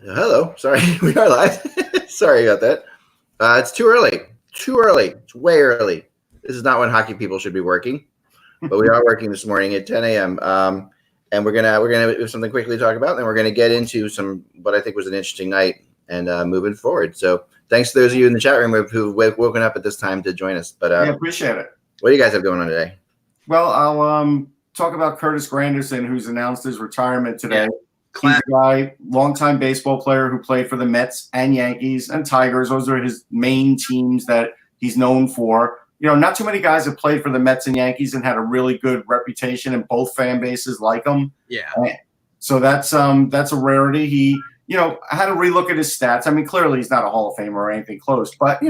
Hello. Sorry, we are live. Sorry about that. It's too early. Too early. It's way early. This is not when hockey people should be working, but we are working this morning at 10 a.m. And we're gonna do something quickly to talk about, and then we're gonna get into what I think was an interesting night and moving forward. So thanks to those of you in the chat room who've woken up at this time to join us. But yeah, appreciate it. What do you guys have going on today? Well, I'll talk about Curtis Granderson, who's announced his retirement today. He's a guy, longtime baseball player who played for the Mets and Yankees and Tigers. Those are his main teams that he's known for. You know, not too many guys have played for the Mets and Yankees and had a really good reputation, and both fan bases like him. Yeah. So that's a rarity. He, I had to relook at his stats. I mean, clearly he's not a Hall of Famer or anything close, but he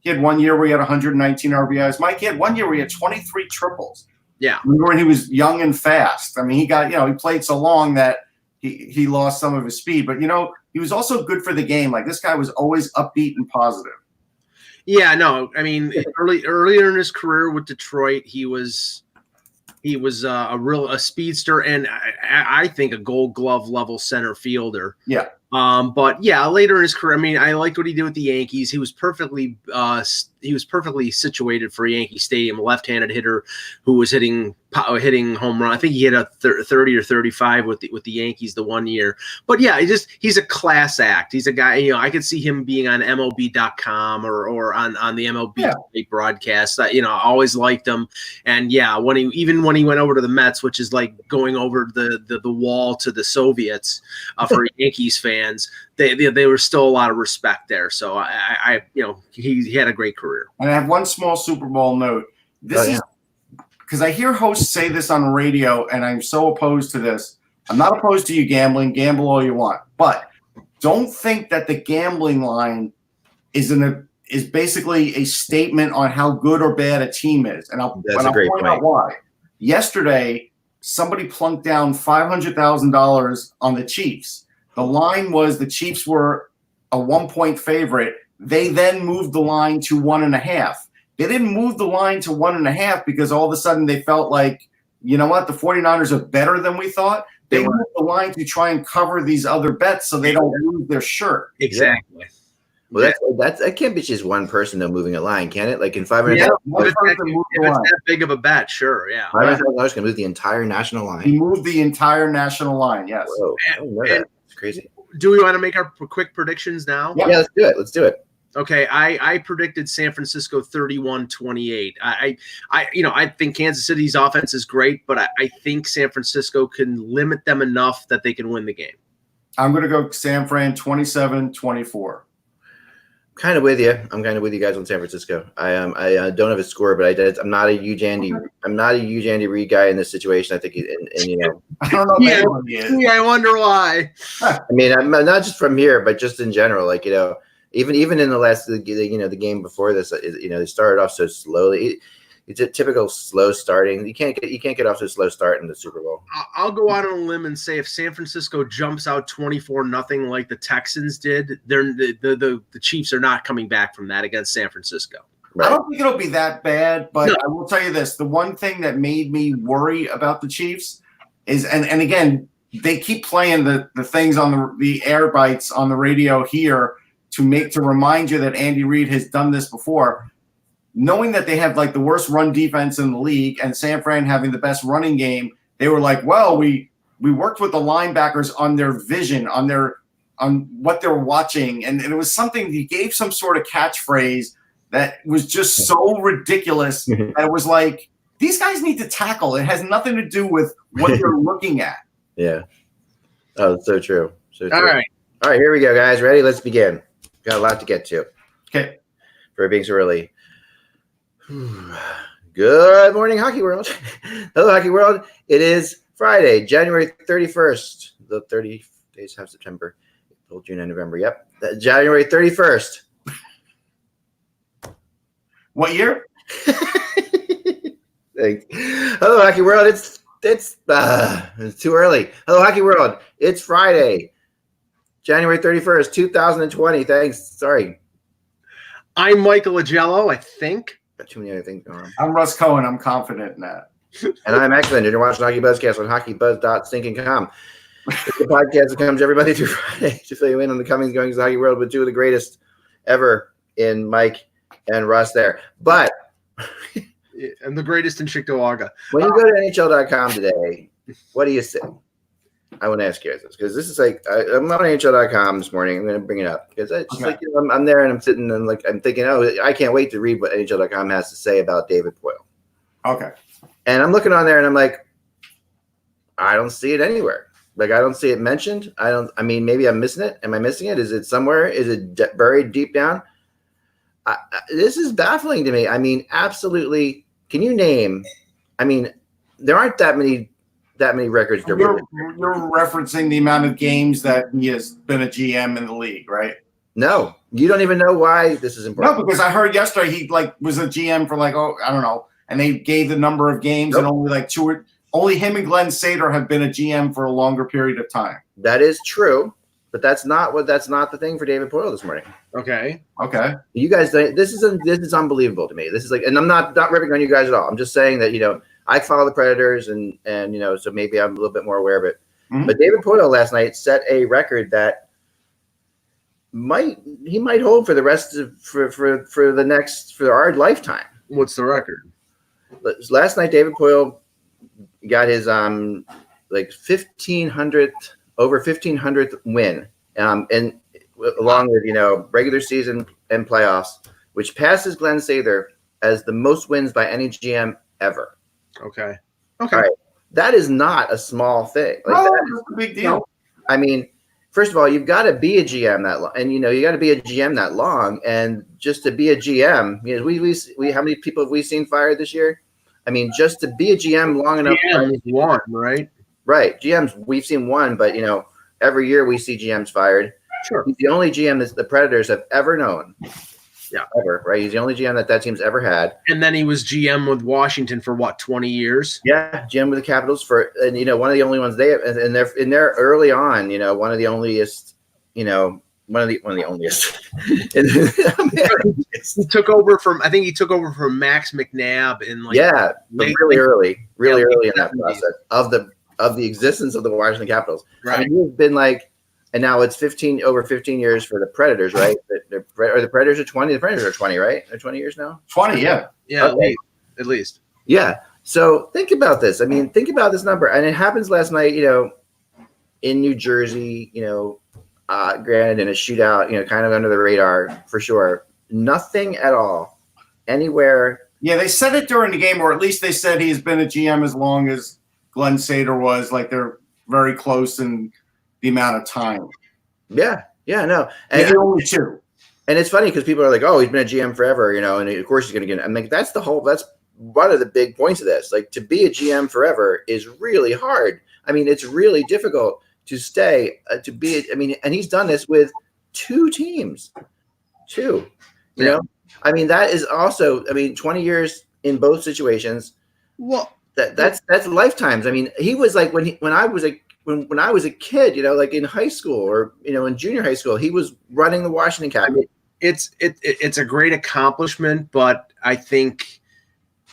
had 1 year where he had 119 RBIs. Mike, he had 1 year where he had 23 triples. Yeah. When he was young and fast. I mean, he got, he played so long that he lost some of his speed, but he was also good for the game. Like, this guy was always upbeat and positive. Yeah, no, I mean, earlier in his career with Detroit, he was a speedster and I think a Gold Glove level center fielder. Yeah. But yeah, later in his career, I mean, I liked what he did with the Yankees. He was perfectly situated for Yankee Stadium, a left-handed hitter who was hitting home run. I think he hit a 30 or 35 with the Yankees the 1 year. But yeah, he's a class act. He's a guy, I could see him being on MLB.com or on the MLB broadcast. I always liked him. And yeah, when he went over to the Mets, which is like going over the wall to the Soviets for Yankees fans, they were still a lot of respect there. So he had a great career. And I have one small Super Bowl note. This is because I hear hosts say this on radio, and I'm so opposed to this. I'm not opposed to you gambling. Gamble all you want, but don't think that the gambling line is basically a statement on how good or bad a team is. And I'll point out why. Yesterday, somebody plunked down $500,000 on the Chiefs. The line was the Chiefs were a 1-point favorite. They then moved the line to 1.5. They didn't move the line to 1.5 because all of a sudden they felt like, you know what, the 49ers are better than we thought. They moved the line to try and cover these other bets so they don't lose their shirt. Exactly. Well, that can't be just one person though moving a line, can it? Like in 500, if it's that big of a bet, sure, yeah. $500 can move the entire national line. He moved the entire national line, yes. Whoa, I didn't know that. It's crazy. Do we want to make our quick predictions now? Yeah, let's do it. Okay, I predicted San Francisco 31-28. I think Kansas City's offense is great, but I think San Francisco can limit them enough that they can win the game. I'm going to go San Fran 27-24. Kind of with you. I'm kind of with you guys on San Francisco. I don't have a score, but I'm not a huge Andy Reid guy in this situation. I think I don't know. Yeah, I wonder why. I mean, I'm not just from here, but just in general. Like even in the last the game before this, they started off so slowly. It's a typical slow starting. You can't get off to a slow start in the Super Bowl. I'll go out on a limb and say if San Francisco jumps out 24-0 like the Texans did, the Chiefs are not coming back from that against San Francisco. Right. I don't think it'll be that bad, but I will tell you this: the one thing that made me worry about the Chiefs is, and again, they keep playing the things on the air bites on the radio here to remind you that Andy Reid has done this before. Knowing that they have like the worst run defense in the league and San Fran having the best running game, they were like, well, we worked with the linebackers on their vision, on what they're watching. And it was something, he gave some sort of catchphrase that was just so ridiculous that it was like, these guys need to tackle. It has nothing to do with what they're looking at. Yeah. Oh, it's so true. So true. All right, here we go, guys. Ready? Let's begin. Got a lot to get to. Okay. For being so early. Good morning, Hockey World. Hello, Hockey World. It is Friday, January 31st. The 30 days have September, April, June, and November. Yep. January 31st. What year? Thanks. Hello, Hockey World. It's too early. Hello, Hockey World. It's Friday, January 31st, 2020. Thanks. Sorry. I'm Michael Agello, I think. Got too many other things going on. I'm Russ Cohen. I'm confident in that. And I'm excellent. You're watching HockeyBuzzcast on HockeyBuzz.stinking.com. It's the podcast that comes every Monday through Friday to fill you in on the comings and goings of the hockey world with two of the greatest ever in Mike and Russ there. But and the greatest in Cheektowaga. when you go to NHL.com today, what do you see? I want to ask you guys this because this is like I'm on NHL.com this morning. I'm going to bring it up because it's just like I'm there and I'm sitting and like I'm thinking, oh, I can't wait to read what NHL.com has to say about David Poile. Okay. And I'm looking on there and I'm like, I don't see it anywhere. Like I don't see it mentioned. I mean, maybe I'm missing it. Am I missing it? Is it somewhere? Is it buried deep down? This is baffling to me. I mean, absolutely. Can you name? I mean, there aren't that many records. You're referencing the amount of games that he has been a GM in the league, right? No, you don't even know why this is important. No, because I heard yesterday he was a GM for I don't know, and they gave the number of games and only him and Glenn Sader have been a GM for a longer period of time. That is true, but that's not the thing for David Poile this morning. Okay. You guys, this is unbelievable to me. This is like, and I'm not ripping on you guys at all. I'm just saying that I follow the Predators and so maybe I'm a little bit more aware of it. Mm-hmm. But David Poile last night set a record that might hold for the rest of for our lifetime. What's the record? Last night, David Poile got his 1500th win, and along with regular season and playoffs, which passes Glenn Sather as the most wins by any GM ever. Okay. All right. That is not a small thing. That's a big deal. I mean, first of all, you've got to be a GM that long, and you got to be a GM that long, and just to be a GM, we how many people have we seen fired this year? I mean, just to be a GM long enough. One, right? Right. GMs, we've seen one, but every year we see GMs fired. Sure. He's the only GM that the Predators have ever known. Yeah. Ever, right? He's the only GM that team's ever had. And then he was GM with Washington for 20 years? Yeah, GM with the Capitals one of the only ones they have, and they're in there early on, one of the onlyest, one of the onlyest. He took over from Max McNabb in really early in that process of the existence of the Washington Capitals. Right. I mean, he's been and now it's over 15 years for the Predators, right? The Predators are 20. The Predators are 20, right? They're 20 years now. 20, yeah. Yeah, okay. At least. Yeah. So think about this. I mean, think about this number, and it happens last night. In New Jersey. Granted in a shootout. Kind of under the radar for sure. Nothing at all anywhere. Yeah, they said it during the game, or at least they said he's been a GM as long as Glenn Sader was. They're very close in the amount of time. Yeah, no. And only two. And it's funny because people are like, "Oh, he's been a GM forever," and of course he's going to get it. I'm like, that's one of the big points of this. To be a GM forever is really hard. I mean, it's really difficult to stay and he's done this with two teams. You know? I mean, that is also 20 years in both situations. Well, that's lifetimes. I mean, he was when I was a kid, in high school or in junior high school, he was running the Washington Capitals. It's a great accomplishment, but I think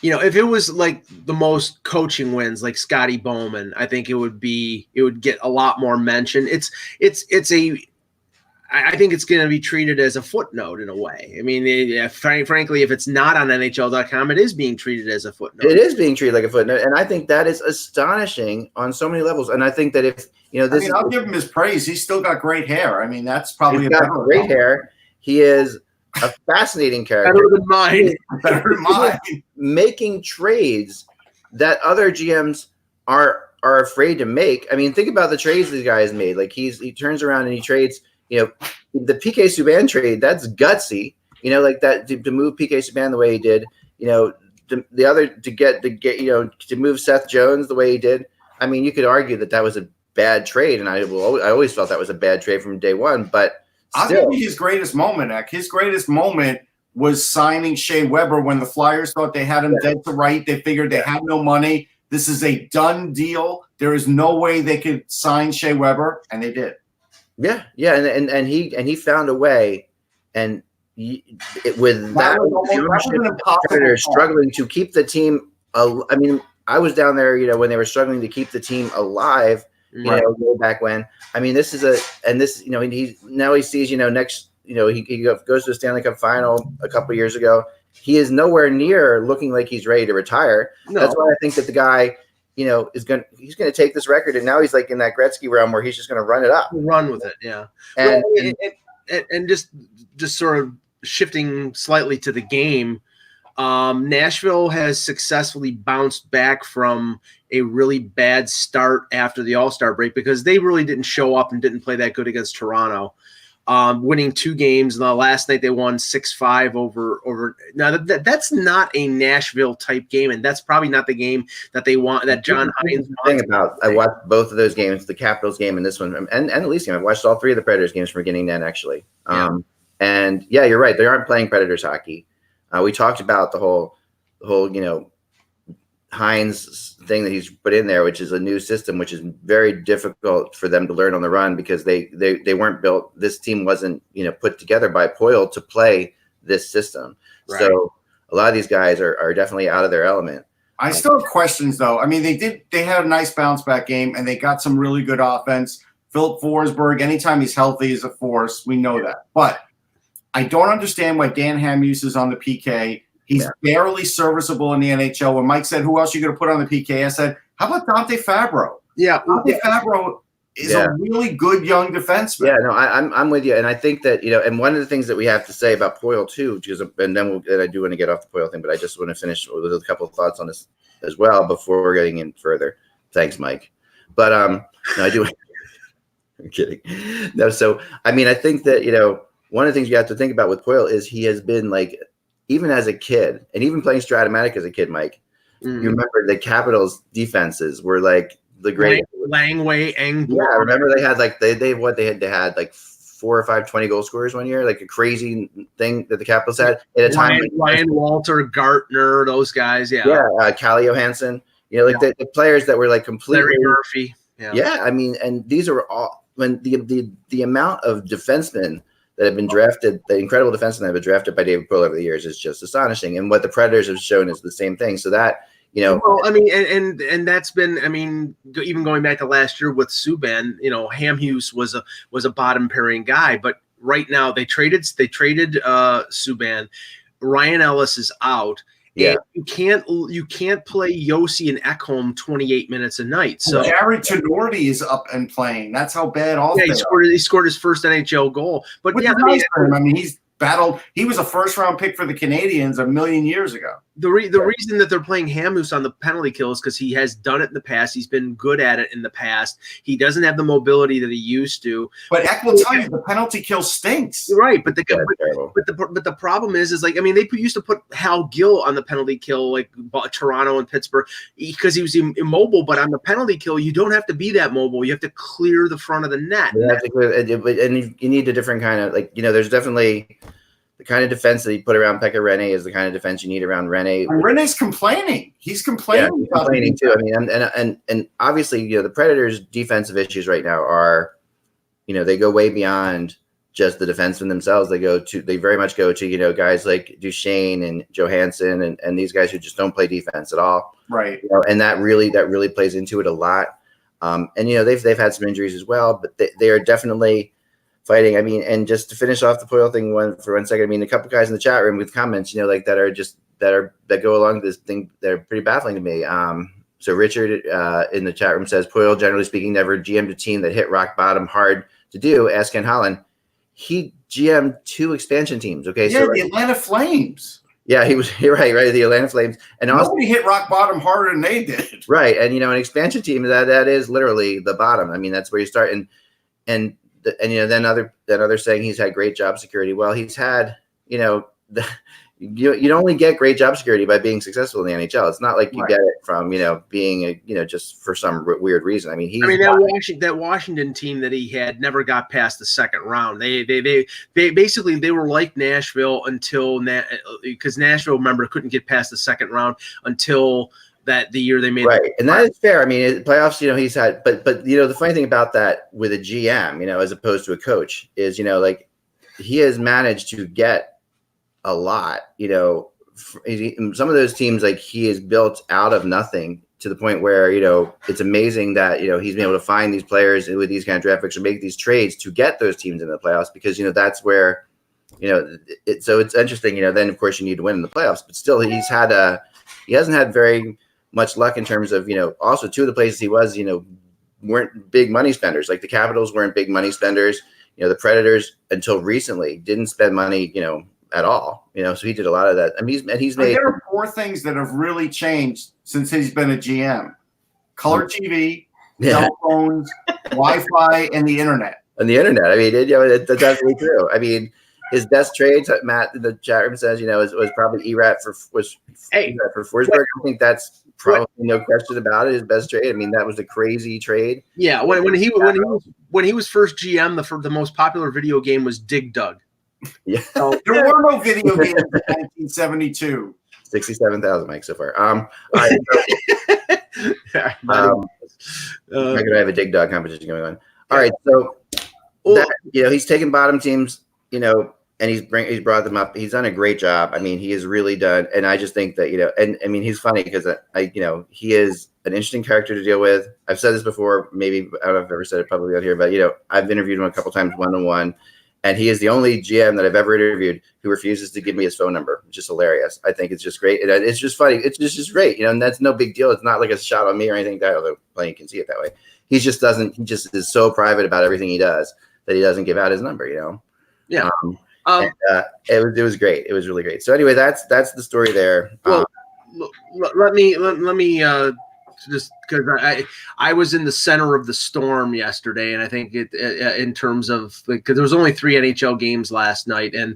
if it was the most coaching wins like Scotty Bowman, I think it would get a lot more mention. I think it's going to be treated as a footnote in a way. I mean, frankly, if it's not on NHL.com, it is being treated as a footnote. It is being treated like a footnote, and I think that is astonishing on so many levels. And I think that if I'll give him his praise. He's still got great hair. I mean, that's probably he's got great hair. He is a fascinating character. Better than mine. Making trades that other GMs are afraid to make. I mean, think about the trades these guys made. He turns around and he trades. The PK Subban trade, that's gutsy. That to move PK Subban the way he did. The other to move Seth Jones the way he did. I mean, you could argue that was a bad trade, and I always felt that was a bad trade from day one. But I'll give you his greatest moment, Eck. His greatest moment was signing Shea Weber when the Flyers thought they had him dead to right. They figured they had no money. This is a done deal. There is no way they could sign Shea Weber, and they did. Yeah, and he found a way, and with that ownership, struggling to keep the team. I mean, I was down there, when they were struggling to keep the team alive. you know, way back when. I mean, this, you know, he sees, you know, next, you know, he goes to the Stanley Cup final a couple years ago. He is nowhere near looking like he's ready to retire. No. That's why I think that the guy, you know, he's going to take this record, and now he's like in that Gretzky realm where he's just going to run it up. Run with it, yeah. And just sort of shifting slightly to the game, Nashville has successfully bounced back from a really bad start after the All-Star break because they really didn't show up and didn't play that good against Toronto. Winning 2 games. And the last night they won 6-5 over. Now that's not a Nashville type game, and that's probably not the game that they want. That John Hines. I watched both of those games, the Capitals game and this one, and the Leafs game. I watched all 3 of the Predators games from beginning to end, actually. And yeah, you're right. They aren't playing Predators hockey. We talked about the whole you know, Hines thing that he's put in there, which is a new system, which is very difficult for them to learn on the run because they weren't built. This team wasn't, you know, put together by Poile to play this system. Right. So a lot of these guys are definitely out of their element. I still have questions though. I mean, they had a nice bounce back game and they got some really good offense. Philip Forsberg, anytime he's healthy, is a force. We know that. But I don't understand why Dan Hamhuis is on the PK. He's barely serviceable in the NHL. When Mike said, who else are you going to put on the PK? I said, how about Dante Fabro? Yeah. Dante Fabro is a really good young defenseman. Yeah, no, I'm with you. And I think that, you know, and one of the things that we have to say about Poile too, because, and I do want to get off the Poile thing, but I just want to finish with a couple of thoughts on this as well before we're getting in further. Thanks, Mike. But no, I do. I'm kidding. No, so, I mean, I think that, you know, one of the things you have to think about with Poile is he has been like, even as a kid, and even playing Stratomatic as a kid, Mike, you remember the Capitals defenses were like the great Langway, Engborg. Yeah, I remember they had like they had like 4 or 5 20-goal scorers one year, like a crazy thing that the Capitals had at a time. Ryan Walter, Gartner, those guys, Calle Johansson, you know, like the players that were like completely Larry Murphy. Yeah, I mean, and these are all when the amount of defensemen that have been drafted, the incredible defensemen that have been drafted by David Poile over the years is just astonishing. And what the Predators have shown is the same thing. So that, you know, well, I mean, and that's been, I mean, even going back to last year with Subban, you know, Hamhuis was a bottom pairing guy, but right now they traded Subban. Ryan Ellis is out. Yeah, and you can't play Yossi and Ekholm 28 minutes a night. So Jared Tenorti is up and playing. That's how bad all. Yeah, he scored his first NHL goal. But I mean, he's battled. He was a first-round pick for the Canadiens a million years ago. The reason that they're playing Hamhuis on the penalty kill is because he has done it in the past. He's been good at it in the past. He doesn't have the mobility that he used to. But Eck will tell you the penalty kill stinks. Right, but the problem is like, I mean, they used to put Hal Gill on the penalty kill like Toronto and Pittsburgh because he was immobile. But on the penalty kill, you don't have to be that mobile. You have to clear the front of the net. And you need a different kind of, like, you know, there's definitely the kind of defense that you put around Pekka Rinne is the kind of defense you need around Rinne. And Rinne's complaining. He's complaining. Yeah, he's complaining too. I mean, and obviously, you know, the Predators' defensive issues right now are, you know, they go way beyond just the defensemen themselves. They very much go to, you know, guys like Duchesne and Johansson and these guys who just don't play defense at all. Right. You know, and that really plays into it a lot. And you know, they've had some injuries as well, but they are definitely fighting. I mean, and just to finish off the Poile thing for 1 second, I mean, a couple guys in the chat room with comments, you know, like that go along this thing, they're pretty baffling to me. So Richard in the chat room says, Poile, generally speaking, never GM'd a team that hit rock bottom hard to do. Ask Ken Holland. He GM'd 2 expansion teams. Okay, yeah, so the Atlanta Flames. Yeah, you're right, the Atlanta Flames. And nobody hit rock bottom harder than they did. Right, and you know, an expansion team that is literally the bottom. I mean, that's where you start. And you know, then others saying he's had great job security. Well, he's had, you know, you don't only get great job security by being successful in the NHL. It's not like you get it from, you know, being just for some weird reason. I mean, that Washington team that he had never got past the second round. They basically they were like Nashville until because Nashville, remember, couldn't get past the second round until the year they made right, and that is fair. I mean, playoffs, you know, he's had, but you know, the funny thing about that with a GM, you know, as opposed to a coach, is, you know, like he has managed to get a lot. You know, some of those teams, like he is built out of nothing to the point where, it's amazing that, he's been able to find these players with these kind of draft picks or make these trades to get those teams in the playoffs because, that's where, so it's interesting, then of course you need to win in the playoffs, but still he hasn't had very much luck in terms of, also two of the places he was, weren't big money spenders. Like the Capitals weren't big money spenders. The Predators until recently didn't spend money, at all. So he did a lot of that. I mean, he's made. There are 4 things that have really changed since he's been a GM: color TV, cell phones, Wi-Fi, and the internet. And the internet. I mean, that's absolutely true. I mean, his best trades, Matt, the chat room says, was probably Erat for Forsberg. I think that's probably no question about it. His best trade. I mean, that was a crazy trade. Yeah, when he was first GM, the most popular video game was Dig Dug. Yeah, there were no video games in 1972. 67,000, Mike, so far. All right, I'm gonna have a Dig Dug competition going on. All right, so he's taken bottom teams, and he's brought them up. He's done a great job. I mean, he has really done. And I just think that, and I mean, he's funny because he is an interesting character to deal with. I've said this before, maybe I don't know if I've ever said it publicly out here, but I've interviewed him a couple times one-on-one, and he is the only GM that I've ever interviewed who refuses to give me his phone number. It's just hilarious. I think it's just great. And it's just funny. It's just great. And that's no big deal. It's not like a shot on me or anything like that, although you can see it that way. He just is so private about everything he does that he doesn't give out his number, Yeah. It was great. It was really great. So anyway, that's the story there. Well, let me just because I was in the center of the storm yesterday, and I think in terms of because there was only 3 NHL games last night, and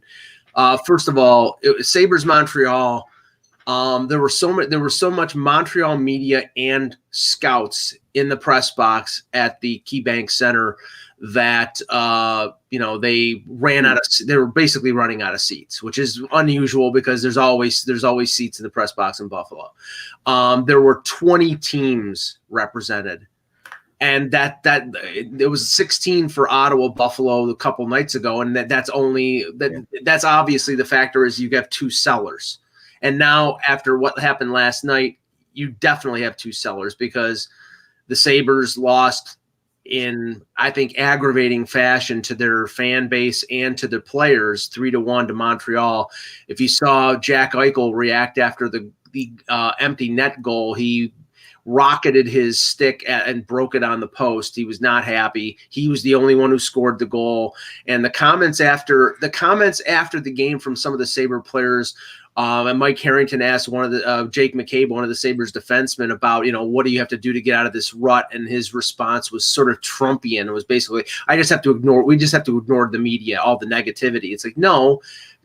first of all, it was Sabres Montreal. There was so much Montreal media and scouts in the press box at the KeyBank Center that they were basically running out of seats, which is unusual because there's always seats in the press box in Buffalo. There were 20 teams represented, and that it was 16 for Ottawa, Buffalo a couple nights ago, and that's obviously the factor is you have 2 sellers, and now after what happened last night, you definitely have 2 sellers because the Sabres lost in, I think, aggravating fashion to their fan base and to their players, 3-1 to Montreal. If you saw Jack Eichel react after the empty net goal, he rocketed his stick and broke it on the post. He was not happy. He was the only one who scored the goal. And the comments after the game from some of the Sabre players. And Mike Harrington asked one of the Jake McCabe, one of the Sabres defensemen, about what do you have to do to get out of this rut, and his response was sort of Trumpian. It was basically, we just have to ignore the media, all the negativity. It's like, no,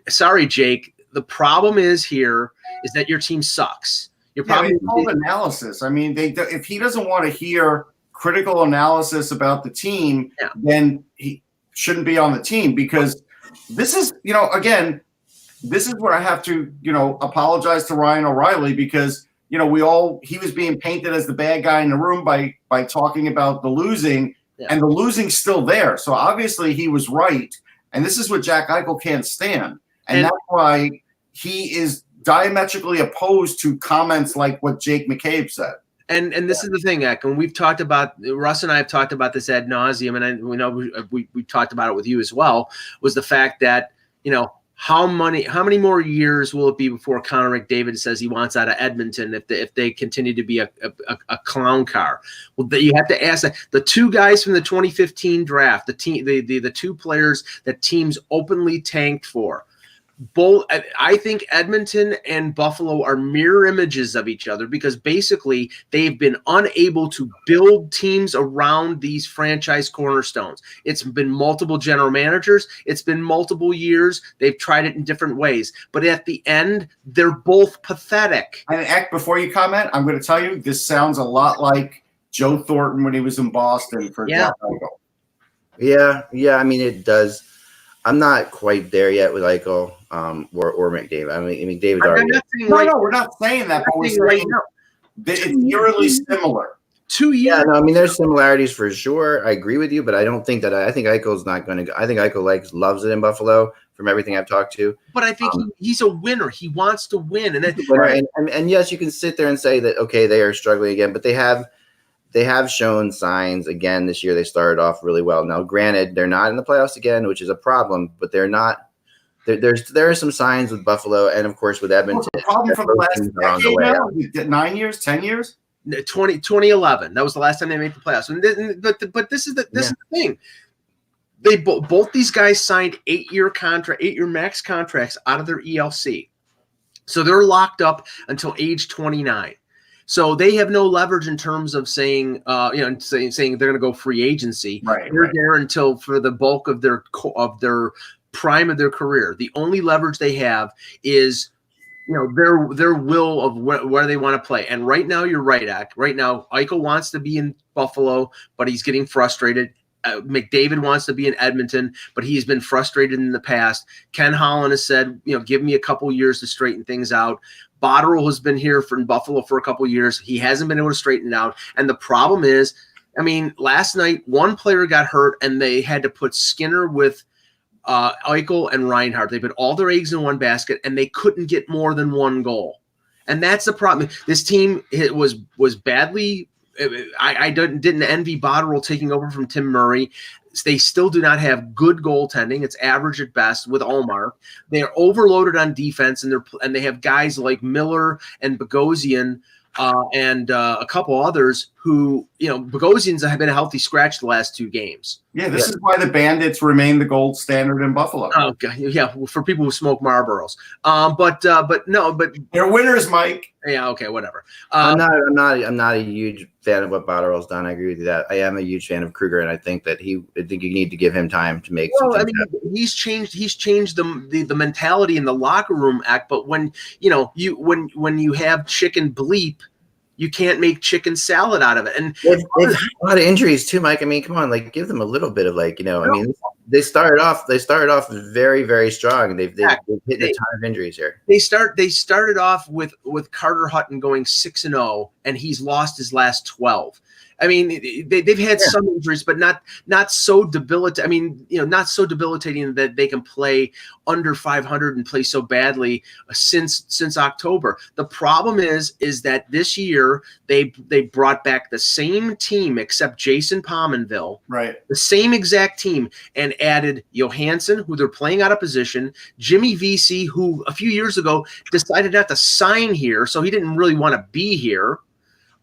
sorry, Jake. The problem is that your team sucks. It's called analysis. I mean, if he doesn't want to hear critical analysis about the team, then he shouldn't be on the team because this is, again. This is where I have to, apologize to Ryan O'Reilly because, he was being painted as the bad guy in the room by talking about the losing, and the losing's still there. So obviously he was right. And this is what Jack Eichel can't stand. And that's why he is diametrically opposed to comments like what Jake McCabe said. And this is the thing, Eck, and Russ and I have talked about this ad nauseum, and we talked about it with you as well, was the fact that, how many more years will it be before Connor McDavid says he wants out of Edmonton if they continue to be a clown car? Well, you have to ask that. The 2 guys from the 2015 draft, the 2 players that teams openly tanked for. Both, I think Edmonton and Buffalo are mirror images of each other because basically they've been unable to build teams around these franchise cornerstones. It's been multiple general managers. It's been multiple years. They've tried it in different ways. But at the end, they're both pathetic. And Eck, before you comment, I'm going to tell you, this sounds a lot like Joe Thornton when he was in Boston for Jack Eichel. Yeah. I mean, it does. I'm not quite there yet with Eichel or McDavid. I mean, David's already. No, we're not saying that. But we're saying it's eerily similar. 2 years. Yeah, no, I mean, there's similarities for sure. I agree with you, but I don't think that I think Eichel's not going to go. I think Eichel loves it in Buffalo from everything I've talked to. But I think he's a winner. He wants to win. And yes, you can sit there and say that, okay, they are struggling again, but they have shown signs again this year. They started off really well. Now, granted, they're not in the playoffs again, which is a problem, but they're not. There are some signs with Buffalo and, of course, with Edmonton. The problem for the last decade now? 9 years, 10 years? 2011. That was the last time they made the playoffs. But this is the thing. They both these guys signed 8-year max contracts out of their ELC, so they're locked up until age 29. So they have no leverage in terms of saying they're going to go free agency. Right, they're there until for the bulk of their prime of their career. The only leverage they have is their will of where they want to play. And right now, you're right, Ak. Right now, Eichel wants to be in Buffalo, but he's getting frustrated. McDavid wants to be in Edmonton, but he's been frustrated in the past. Ken Holland has said, give me a couple years to straighten things out. Botterill has been here in Buffalo for a couple years. He hasn't been able to straighten it out. And the problem is, last night, one player got hurt, and they had to put Skinner with Eichel and Reinhart. They put all their eggs in one basket, and they couldn't get more than one goal. And that's the problem. This team was badly. I didn't envy Botterill taking over from Tim Murray. They still do not have good goaltending. It's average at best with Omar. They are overloaded on defense, and they have guys like Miller and Bogosian and a couple others who, Bogosian's have been a healthy scratch the last 2 games. Yeah, this is why the Bandits remain the gold standard in Buffalo. Oh, God, yeah, for people who smoke Marlboros. But they're winners, Mike. Yeah, okay, whatever. I'm not a huge fan of what Botterill's done. I agree with you that. I am a huge fan of Kruger, and I think that you need to give him time to make. Well, he's changed the mentality in the locker room act. But when you have chicken bleep, you can't make chicken salad out of it. And they've had a lot of injuries too, Mike. Come on, give them a little bit of they started off very, very strong, and they've hit a ton of injuries here. They started off with Carter Hutton going 6-0, and he's lost his last 12. They've had some injuries, but not so debilitating. Not so debilitating that they can play under 500 and play so badly since October. The problem is that this year they brought back the same team except Jason Pominville, right? The same exact team, and added Johansson, who they're playing out of position, Jimmy Vesey, who a few years ago decided not to sign here, so he didn't really want to be here.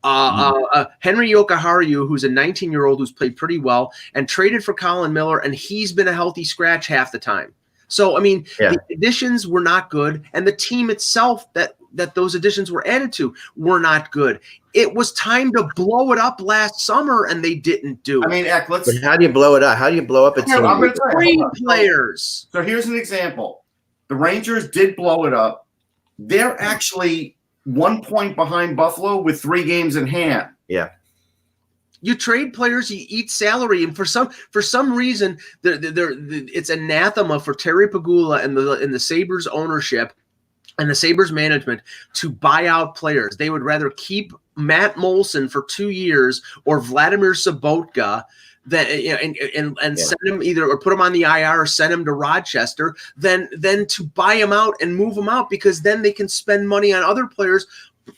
Henry Jokiharju, who's a 19-year-old who's played pretty well, and traded for Colin Miller, and he's been a healthy scratch half the time. So, the additions were not good, and the team itself that those additions were added to were not good. It was time to blow it up last summer, and they didn't do it. Eck, but how do you blow it up? How do you blow up a team? I'm going to trade players. So here's an example. The Rangers did blow it up. They're actually 1 point behind Buffalo with 3 games in hand. Yeah. You trade players, you eat salary, and for some reason, it's anathema for Terry Pagula and the Sabres ownership and the Sabres management to buy out players. They would rather keep Matt Molson for 2 years or Vladimir Sobotka and send him either or put him on the IR or send him to Rochester than to buy him out and move him out, because then they can spend money on other players.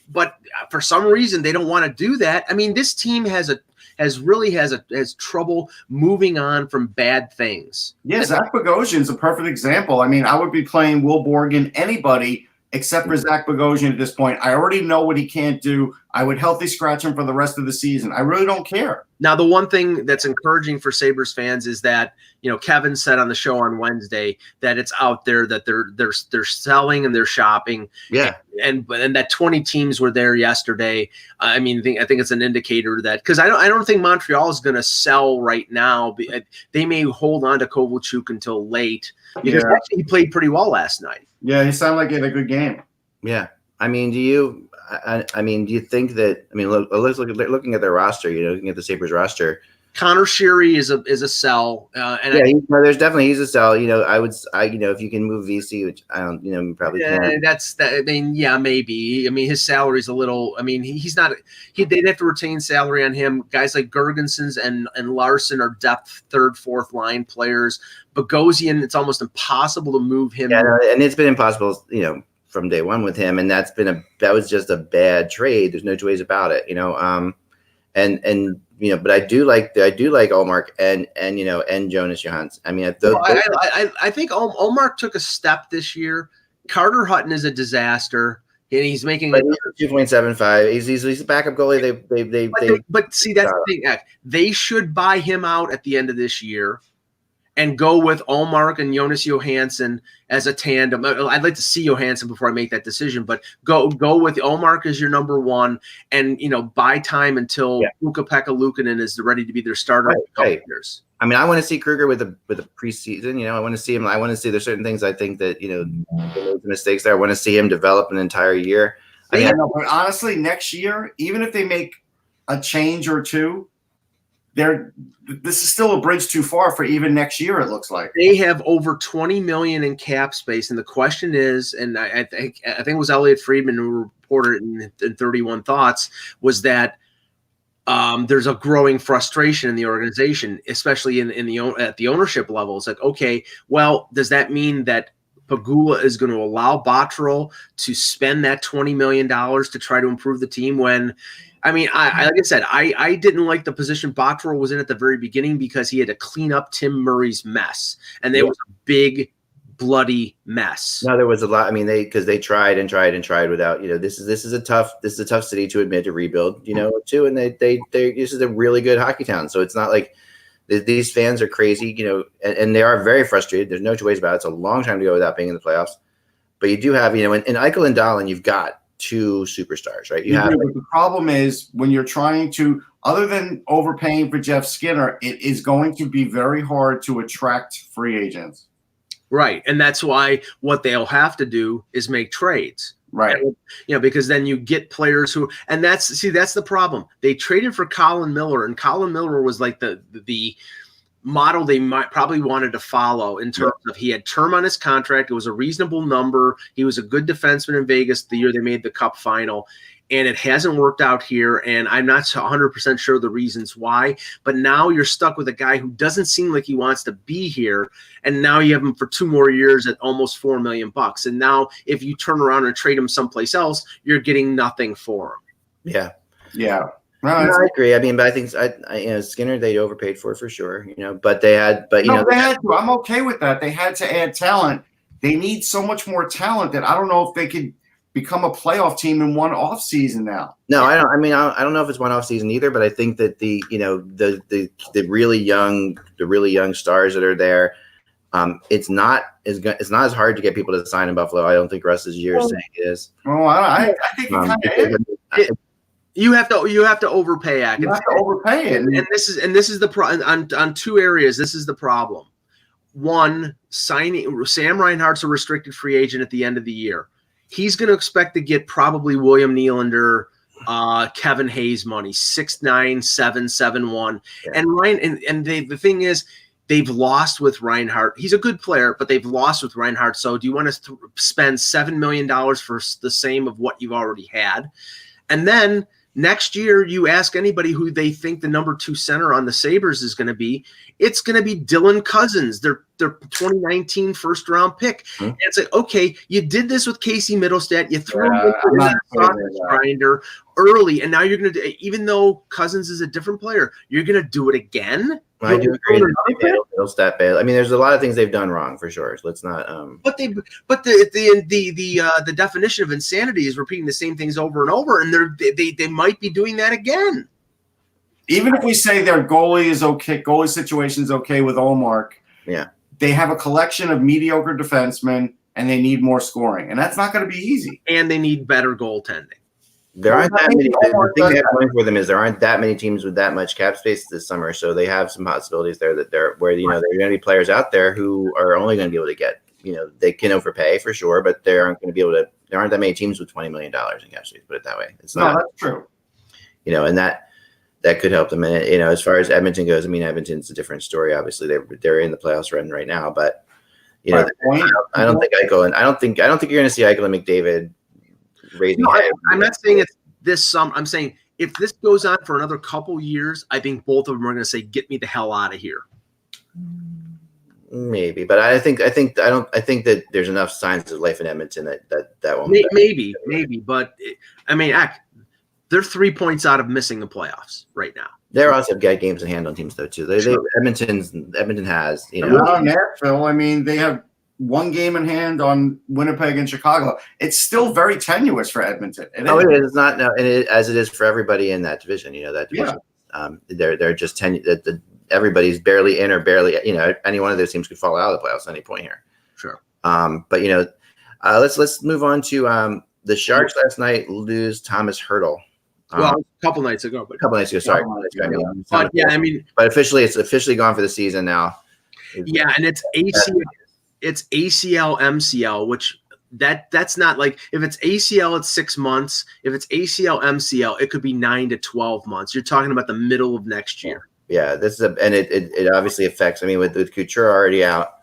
But for some reason, they don't want to do that. This team has trouble moving on from bad things. Yeah, Zach Bogosian's a perfect example. I would be playing Will Borgen, anybody except for Zach Bogosian at this point. I already know what he can't do. I would healthy scratch him for the rest of the season. I really don't care. Now, the one thing that's encouraging for Sabres fans is that, Kevin said on the show on Wednesday that it's out there that they're selling and they're shopping. Yeah. And that 20 teams were there yesterday. I think it's an indicator that, because I don't think Montreal is going to sell right now. They may hold on to Kovalchuk until late, because actually he played pretty well last night. Yeah, he sounded like he had a good game. Yeah. Do you think that, looking at their roster, looking at the Sabres roster, Connor Sheary is a sell, and he's a sell. If you can move VC, which I don't, you probably can. Maybe. I mean, his salary's a little. I mean, he's not. They'd have to retain salary on him. Guys like Gergensons and Larson are depth third, fourth line players. Bogosian, it's almost impossible to move him. Yeah, and it's been impossible, from day one with him, and that was just a bad trade. There's no two ways about it, but I do like Ullmark and Jonas Johansson. I mean, I think Ullmark took a step this year. Carter Hutton is a disaster, and he's making 2.75. He's a backup goalie. But see, that's the thing. They should buy him out at the end of this year and go with Ullmark and Jonas Johansson as a tandem. I'd like to see Johansson before I make that decision, but go with Ullmark as your number one, and buy time until Ukko-Pekka Luukkonen is ready to be their starter in a couple years. I mean, I want to see Kruger with a preseason. I want to see him. I want to see there's certain things I think that the mistakes there. I want to see him develop an entire year. But honestly, next year, even if they make a change or two, this is still a bridge too far for even next year. It looks like they have over $20 million in cap space, and the question is, and I think it was Elliot Friedman who reported in 31 Thoughts, was that there's a growing frustration in the organization, especially at the ownership level. It's like, okay, well, does that mean that Pegula is going to allow Botterill to spend that $20 million to try to improve the team when? I mean, like I said, I didn't like the position Botterill was in at the very beginning because he had to clean up Tim Murray's mess, and there was a big, bloody mess. No, there was a lot. I mean, because they tried and tried and tried without. This is a tough city to admit to rebuild. Too, and they this is a really good hockey town. So it's not like these fans are crazy. And they are very frustrated. There's no two ways about it. It's a long time to go without being in the playoffs. But you do have in Eichel and Dahlin, you've got two superstars, right? The problem is when you're trying to, other than overpaying for Jeff Skinner, it is going to be very hard to attract free agents. Right. And that's why what they'll have to do is make trades. Right. Because then you get players who, and that's the problem. They traded for Colin Miller, and Colin Miller was like the model they might probably wanted to follow in terms of he had term on his contract. It was a reasonable number. He was a good defenseman in Vegas the year they made the Cup final, and it hasn't worked out here. And I'm not 100% sure the reasons why, but now you're stuck with a guy who doesn't seem like he wants to be here. And now you have him for 2 more years at almost $4 million. And now if you turn around and trade him someplace else, you're getting nothing for him. Yeah. Yeah. No, I agree. I mean, but I think Skinner they overpaid for sure. But they had to. I'm okay with that. They had to add talent. They need so much more talent that I don't know if they could become a playoff team in one off season now. No, I don't. I mean, I don't know if it's one off season either. But I think that the really young stars that are there, it's not as hard to get people to sign in Buffalo. I don't think Russ's year is saying it is. Oh, I think it kind of is. You have to overpay. You have to overpay it, and this is the problem on 2 areas. This is the problem. One, signing Sam Reinhart's a restricted free agent at the end of the year. He's going to expect to get probably William Nylander, Kevin Hayes money, 6'9", 7'1", and the thing is, they've lost with Reinhart. He's a good player, but they've lost with Reinhart. So do you want to spend $7 million for the same of what you've already had? And then next year, you ask anybody who they think the number 2 center on the Sabres is going to be. It's going to be Dylan Cousins, their 2019 first-round pick. Mm-hmm. And it's like, okay, you did this with Casey Middlestat. You threw him into the sausage grinder early, and now you're going to, even though Cousins is a different player, you're going to do it again? I do agree. Middlestat bail. I mean, there's a lot of things they've done wrong for sure. So let's not. But the definition of insanity is repeating the same things over and over, and they might be doing that again. Even if we say their goalie is okay, goalie situation is okay with Ullmark, they have a collection of mediocre defensemen, and they need more scoring, and that's not going to be easy. And they need better goaltending. There aren't that many. The thing they have going for them is there aren't that many teams with that much cap space this summer, so they have some possibilities there there are going to be players out there who are only going to be able to get, they can overpay for sure, but they aren't going to be able to. There aren't that many teams with $20 million in cap space. Put it that way. It's not. No, that's true. And that that could help them. And you know, as far as Edmonton goes, I mean, Edmonton's a different story. Obviously, they're in the playoffs run right now, but you know, I don't think Eichel, and I don't think you're going to see Eichel and McDavid raising. No, I'm not saying it's this summer. I'm saying if this goes on for another couple years, I think both of them are going to say, "Get me the hell out of here." Maybe, but I think that there's enough signs of life in Edmonton that won't. Maybe, but I mean, they're 3 points out of missing the playoffs right now. They also got games in hand on teams though too. Edmonton has, you know. Not on that, Phil. I mean, they have one game in hand on Winnipeg and Chicago. It's still very tenuous for Edmonton. It is not. No, and as it is for everybody in that division. You know that division. Yeah. They're just everybody's barely in or barely. You know, any one of those teams could fall out of the playoffs at any point here. Sure. But you know, let's move on to the Sharks last night lose Thomas Hertl. Well, a couple nights ago. Sorry. But yeah, I mean, but it's officially gone for the season now. Yeah, and it's ACL, MCL, which that's not like if it's ACL, it's 6 months. If it's ACL, MCL, it could be 9 to 12 months. You're talking about the middle of next year. Yeah, this is and it obviously affects. I mean, with Couture already out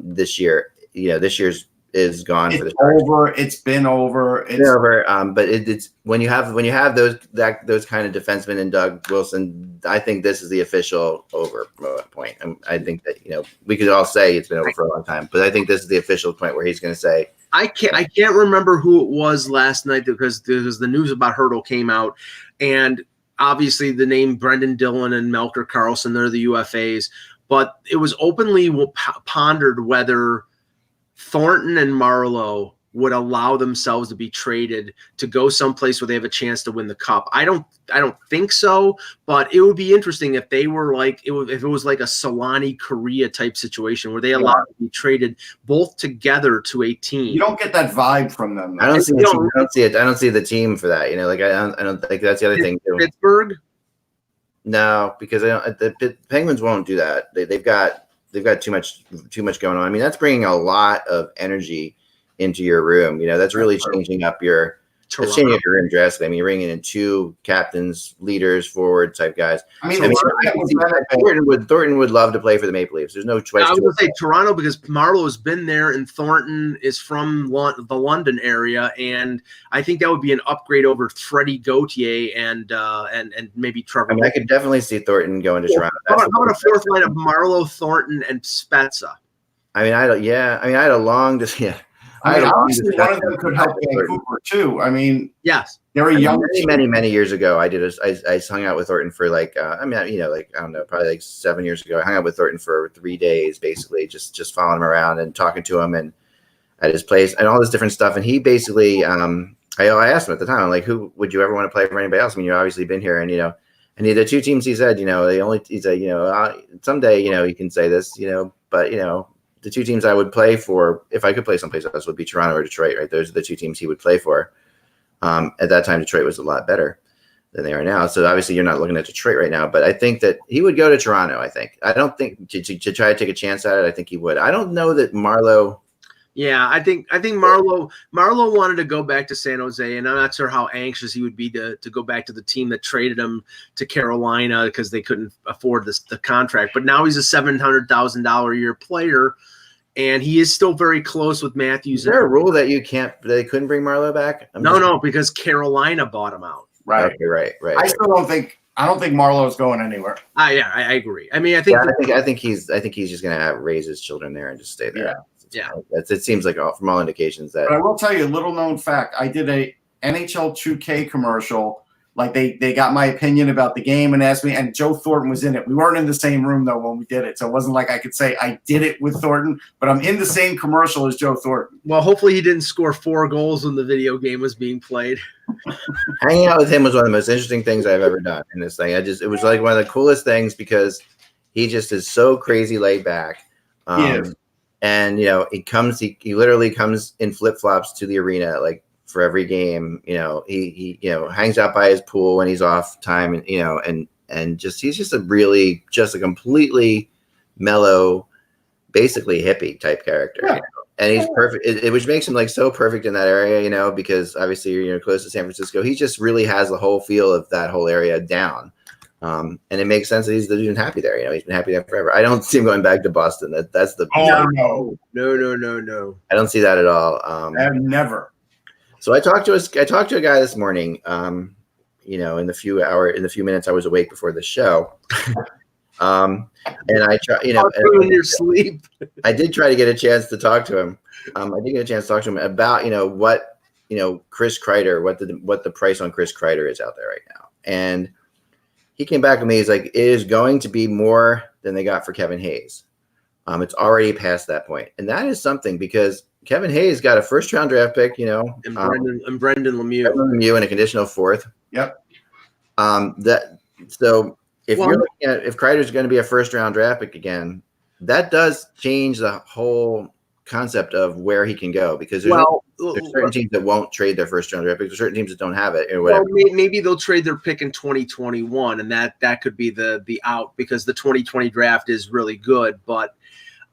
this year, you know, this year's is gone for the Sharks. It's been over. But it's when you have those kind of defensemen and Doug Wilson, I think this is the official over point. I think that, you know, we could all say it's been over for a long time, but I think this is the official point where he's going to say. I can't remember who it was last night because the news about Hertl came out, and obviously the name Brendan Dillon and Melker Karlsson, they're the UFAs, but it was openly pondered whether Thornton and Marleau would allow themselves to be traded to go someplace where they have a chance to win the cup. I don't think so, but it would be interesting if they were like if it was like a Solani Korea type situation where they allowed to be traded both together to a team. You don't get that vibe from them. I don't see it. I don't see the team for that. You know, like I don't think that's the other thing too. Pittsburgh? No, because the Penguins won't do that. They've got too much going on. I mean, that's bringing a lot of energy into your room. You know, that's really changing up your room drastically. I mean, you're bringing in 2 captains, leaders, forward type guys. Thornton would love to play for the Maple Leafs. There's no choice. I was going to say Toronto because Marleau has been there and Thornton is from the London area, and I think that would be an upgrade over Freddie Gauthier and maybe Trevor. I mean, I could definitely see Thornton going to Toronto. How about a fourth line of Marleau, Thornton, and Spezza? I mean, I had a long obviously one of them could help Vancouver too. I mean, yes, they were young. Many years ago, I hung out with Thornton for like, I don't know, probably like 7 years ago. I hung out with Thornton for 3 days, basically just following him around and talking to him and at his place and all this different stuff. And he basically, I asked him at the time, like, who would you ever want to play for anybody else? I mean, you've obviously been here, and and the 2 teams he said, he said, someday, you can say this, but the 2 teams I would play for if I could play someplace else would be Toronto or Detroit, right? Those are the 2 teams he would play for. At that time, Detroit was a lot better than they are now. So obviously you're not looking at Detroit right now, but I think that he would go to Toronto, I think. I don't think to try to take a chance at it, I think he would. I don't know that Marleau. Yeah, I think Marleau wanted to go back to San Jose, and I'm not sure how anxious he would be to go back to the team that traded him to Carolina because they couldn't afford the contract. But now he's a $700,000 a year player, and he is still very close with Matthews. Is there a rule that they couldn't bring Marleau back? No, because Carolina bought him out. Right. Okay, right. I don't think Marleau's going anywhere. Yeah, I agree. I mean, I think he's just going to raise his children there and just stay there. Yeah. It seems like from all indications that. But I will tell you a little known fact. I did a NHL 2K commercial. Like they got my opinion about the game and asked me, and Joe Thornton was in it. We weren't in the same room though when we did it, so it wasn't like I could say I did it with Thornton, but I'm in the same commercial as Joe Thornton. Well, hopefully he didn't score 4 goals when the video game was being played. Hanging out with him was one of the most interesting things I've ever done in this thing. It was like one of the coolest things because he just is so crazy laid back. And he literally comes in flip-flops to the arena like for every game. He hangs out by his pool when he's off time, and he's just a completely mellow, basically hippie type character. Yeah. And he's perfect, which makes him like so perfect in that area, because obviously you're close to San Francisco. He just really has the whole feel of that whole area down. And it makes sense that he's been happy there. He's been happy there forever. I don't see him going back to Boston. That's the no. I don't see that at all. Never. So I talked to a guy this morning. In the few minutes I was awake before the show. And I try, in your sleep. I did try to get a chance to talk to him. I did get a chance to talk to him about what Chris Kreider, what the price on Chris Kreider is out there right now, and he came back with me. He's like, it is going to be more than they got for Kevin Hayes. It's already past that point, and that is something because Kevin Hayes got a first-round draft pick, and Brendan Lemieux, and a conditional fourth. Yep. If you're looking at if Kreider's going to be a first-round draft pick again, that does change the whole concept of where he can go because there's certain teams that won't trade their first-round draft picks. There's certain teams that don't have it or whatever. Well, maybe they'll trade their pick in 2021, and that could be the out because the 2020 draft is really good. But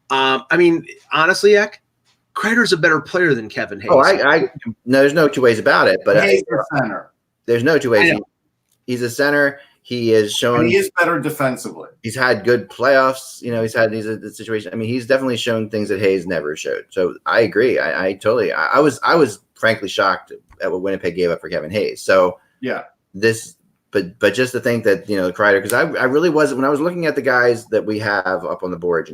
honestly, Eck, Kreider's a better player than Kevin Hayes. Oh, no, there's no two ways about it. But Hayes is a center. There's no two ways. He's a center. He is shown. And he is better defensively. He's had good playoffs. He's had these situations. I mean, he's definitely shown things that Hayes never showed. So I agree. I totally. I was frankly shocked at what Winnipeg gave up for Kevin Hayes. So yeah, but just to think that Kreider, because I really wasn't when I was looking at the guys that we have up on the board.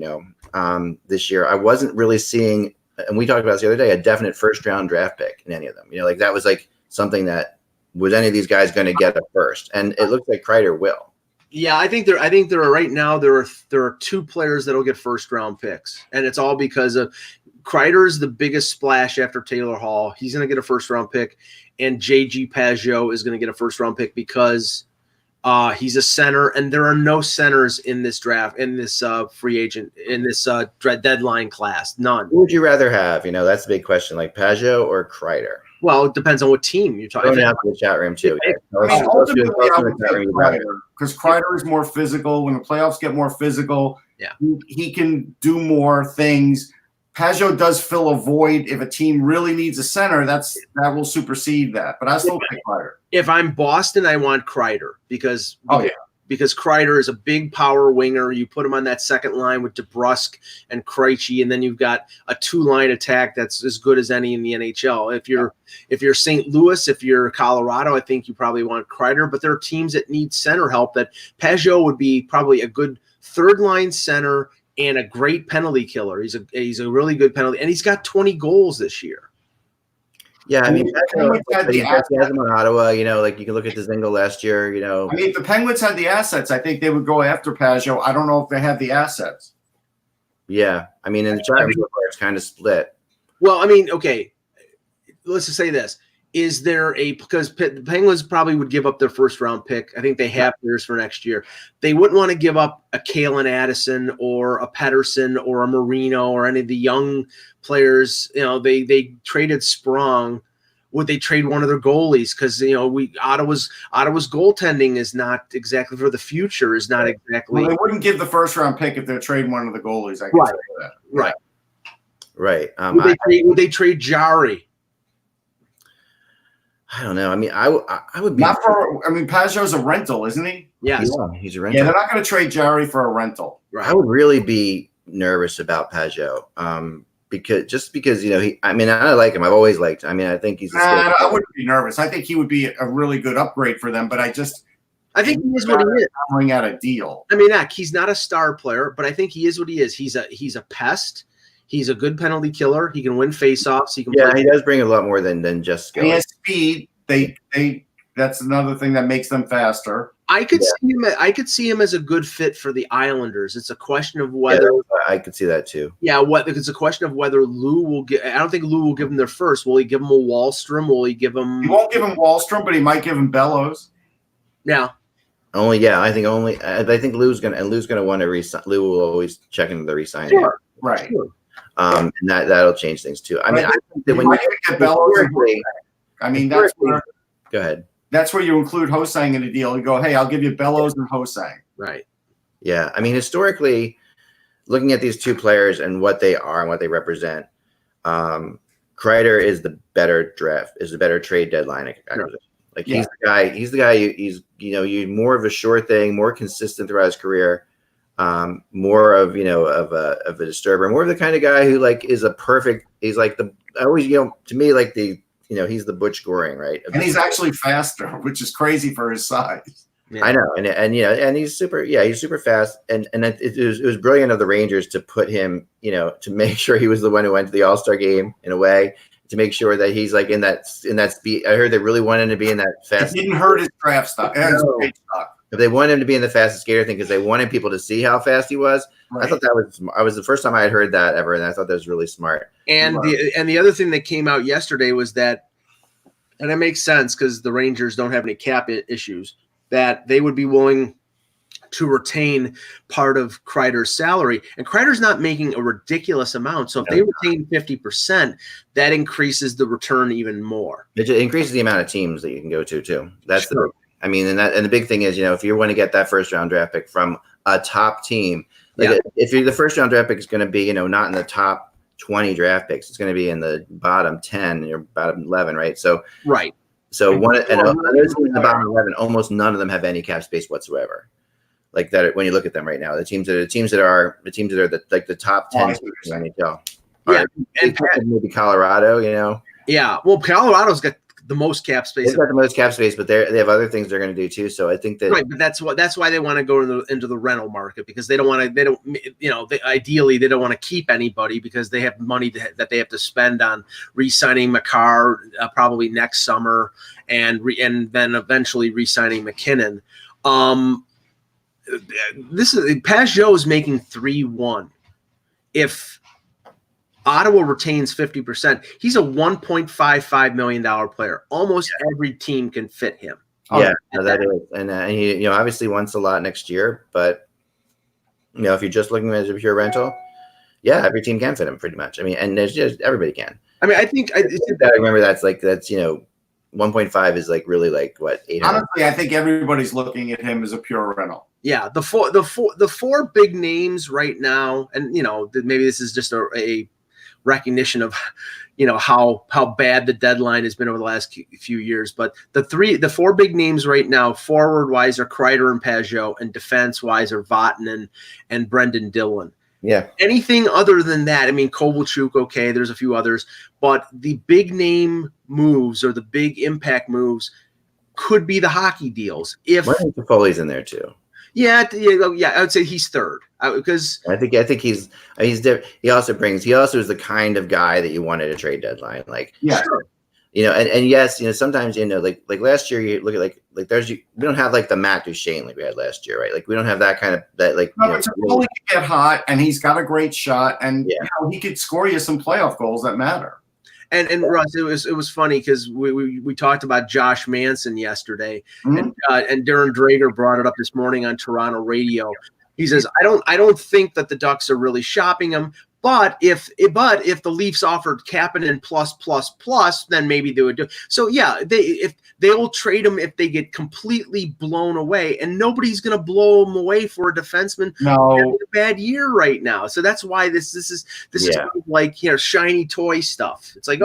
This year I wasn't really seeing, and we talked about this the other day, a definite first round draft pick in any of them. That was like something that. Was any of these guys going to get a first? And it looks like Kreider will. Yeah, I think there are right now there are two players that'll get first round picks, and it's all because of Kreider's the biggest splash after Taylor Hall. He's going to get a first round pick, and JG Pageau is going to get a first round pick because he's a center, and there are no centers in this draft, in this free agent, in this deadline class. None. Who would you rather have? That's the big question. Like Pageau or Kreider? Well, it depends on what team you're talking about. Out to the chat room too. Because Kreider is more physical. When the playoffs get more physical, he can do more things. Pageau does fill a void. If a team really needs a center, that will supersede that. But I still pick Kreider. If I'm Boston, I want Kreider because Kreider is a big power winger. You put him on that second line with DeBrusk and Krejci, and then you've got a two-line attack that's as good as any in the NHL. If you're St. Louis, if you're Colorado, I think you probably want Kreider. But there are teams that need center help. That Pageau would be probably a good third-line center and a great penalty killer. He's a really good penalty, and he's got 20 goals this year. Yeah, I mean, he has him on Ottawa. Like you can look at the Zingle last year. I mean, if the Penguins had the assets, I think they would go after Pageau. I don't know if they have the assets. Yeah, I mean, in the chat room, it's kind of split. Well, I mean, okay, let's just say this: is there because the Penguins probably would give up their first round pick? I think they have theirs for next year. They wouldn't want to give up a Kalen Addison or a Pettersson or a Marino or any of the young players. They traded Sprong. Would they trade one of their goalies? Because Ottawa's goaltending is not exactly for the future. Is not exactly. Well, they wouldn't give the first round pick if they're trading one of the goalies. I can say that. Right. Would they trade Jari? I don't know. I mean, I would be not for. I mean, Pageau's a rental, isn't he? Yes. Yeah, he's a rental. Yeah, they're not going to trade Jari for a rental. Right. I would really be nervous about Pageau. Because I like him. I've always liked him. I mean, I think he's. I wouldn't be nervous. I think he would be a really good upgrade for them. But I think he is what he is. Bring out a deal. I mean, he's not a star player, but I think he is what he is. He's a pest. He's a good penalty killer. He can win faceoffs. He does bring a lot more than just skill. He has speed. That's another thing that makes them faster. I could see him as a good fit for the Islanders. It's a question of whether I could see that too. Yeah, it's a question of whether Lou will get. I don't think Lou will give him their first. Will he give him a Wallstrom? Will he give him? He won't give him Wallstrom, but he might give him Bellows. Yeah. I think Lou's gonna want to resign. Lou will always check into the resign. Sure. Right. Sure. And that'll change things too. I mean, I think that when you get Bellows, that's where. Go ahead. That's where you include Hosang in the deal. You go, hey, I'll give you Bellows and Hosang. Right. Yeah. I mean, historically, looking at these two players and what they are and what they represent, Kreider is the better trade deadline acquisition. Like he's the guy. He's the guy. He's you more of a sure thing, more consistent throughout his career. More of of a disturber, more of the kind of guy who like is a perfect. He's like to me like he's the Butch Goring, right? And he's actually faster, which is crazy for his size. Yeah. I know, and he's super fast, and it was brilliant of the Rangers to put him, to make sure he was the one who went to the All-Star game in a way, to make sure that he's like in that speed. I heard they really wanted him to be in that fast. It didn't hurt his draft stock. If they wanted him to be in the fastest skater thing because they wanted people to see how fast he was, right. I thought that was the first time I had heard that ever, and I thought that was really smart. And the other thing that came out yesterday was that, and it makes sense because the Rangers don't have any cap issues, that they would be willing to retain part of Kreider's salary. And Kreider's not making a ridiculous amount. So if they retain 50%, that increases the return even more. It increases the amount of teams that you can go to too. That's sure. And the big thing is, if you want to get that first round draft pick from a top team, if you're the first round draft pick is going to be, not in the top 20 draft picks, it's going to be in the bottom 10 or bottom 11, right? So right. So in the bottom 11, almost none of them have any cap space whatsoever. Like that, when you look at them right now, the teams that are the top 10 teams in the NHL. Yeah, and maybe Colorado, Yeah, well, Colorado's got the most cap space. They've got the most cap space, but they have other things they're going to do too. So I think that right, but that's why they want to go into the rental market, because they ideally they don't want to keep anybody because they have money that they have to spend on re-signing Makar probably next summer and then eventually re-signing McKinnon. This is Pajot is making 3-1. If Ottawa retains 50%, he's a $1.55 million player. Almost every team can fit him. Yeah, that is. And he obviously wants a lot next year, but if you're just looking at it as a pure rental, every team can fit him pretty much. And there's just everybody can. I think I remember that's 1.5 is like really like what 800. Honestly, I think everybody's looking at him as a pure rental. Yeah, the four big names right now, and maybe this is just a recognition of how bad the deadline has been over the last few years, but the four big names right now, forward wise, are Kreider and Pajot, and defense wise are Vatanen and Brendan Dillon. Yeah. Anything other than that, Kovalchuk, okay, there's a few others, but the big name moves or the big impact moves could be the hockey deals. If Foley's in there too. Yeah, I would say he's third because I think he's he also is the kind of guy that you wanted a trade deadline. Like, sure. And yes, sometimes, like last year you look at like we don't have like the Matt Duchene like we had last year, right? Like we don't have that kind of that like. No, Foley can get hot, and he's got a great shot, and he could score you some playoff goals that matter. And Russ, it was funny because we talked about Josh Manson yesterday, and Darren Drager brought it up this morning on Toronto radio. He says, I don't think that the Ducks are really shopping him, but if the Leafs offered Kapanen plus, then maybe they would do. So they will trade him if they get completely blown away, and nobody's going to blow him away for a defenseman. No, having a bad year right now. So that's why this is like shiny toy stuff. It's like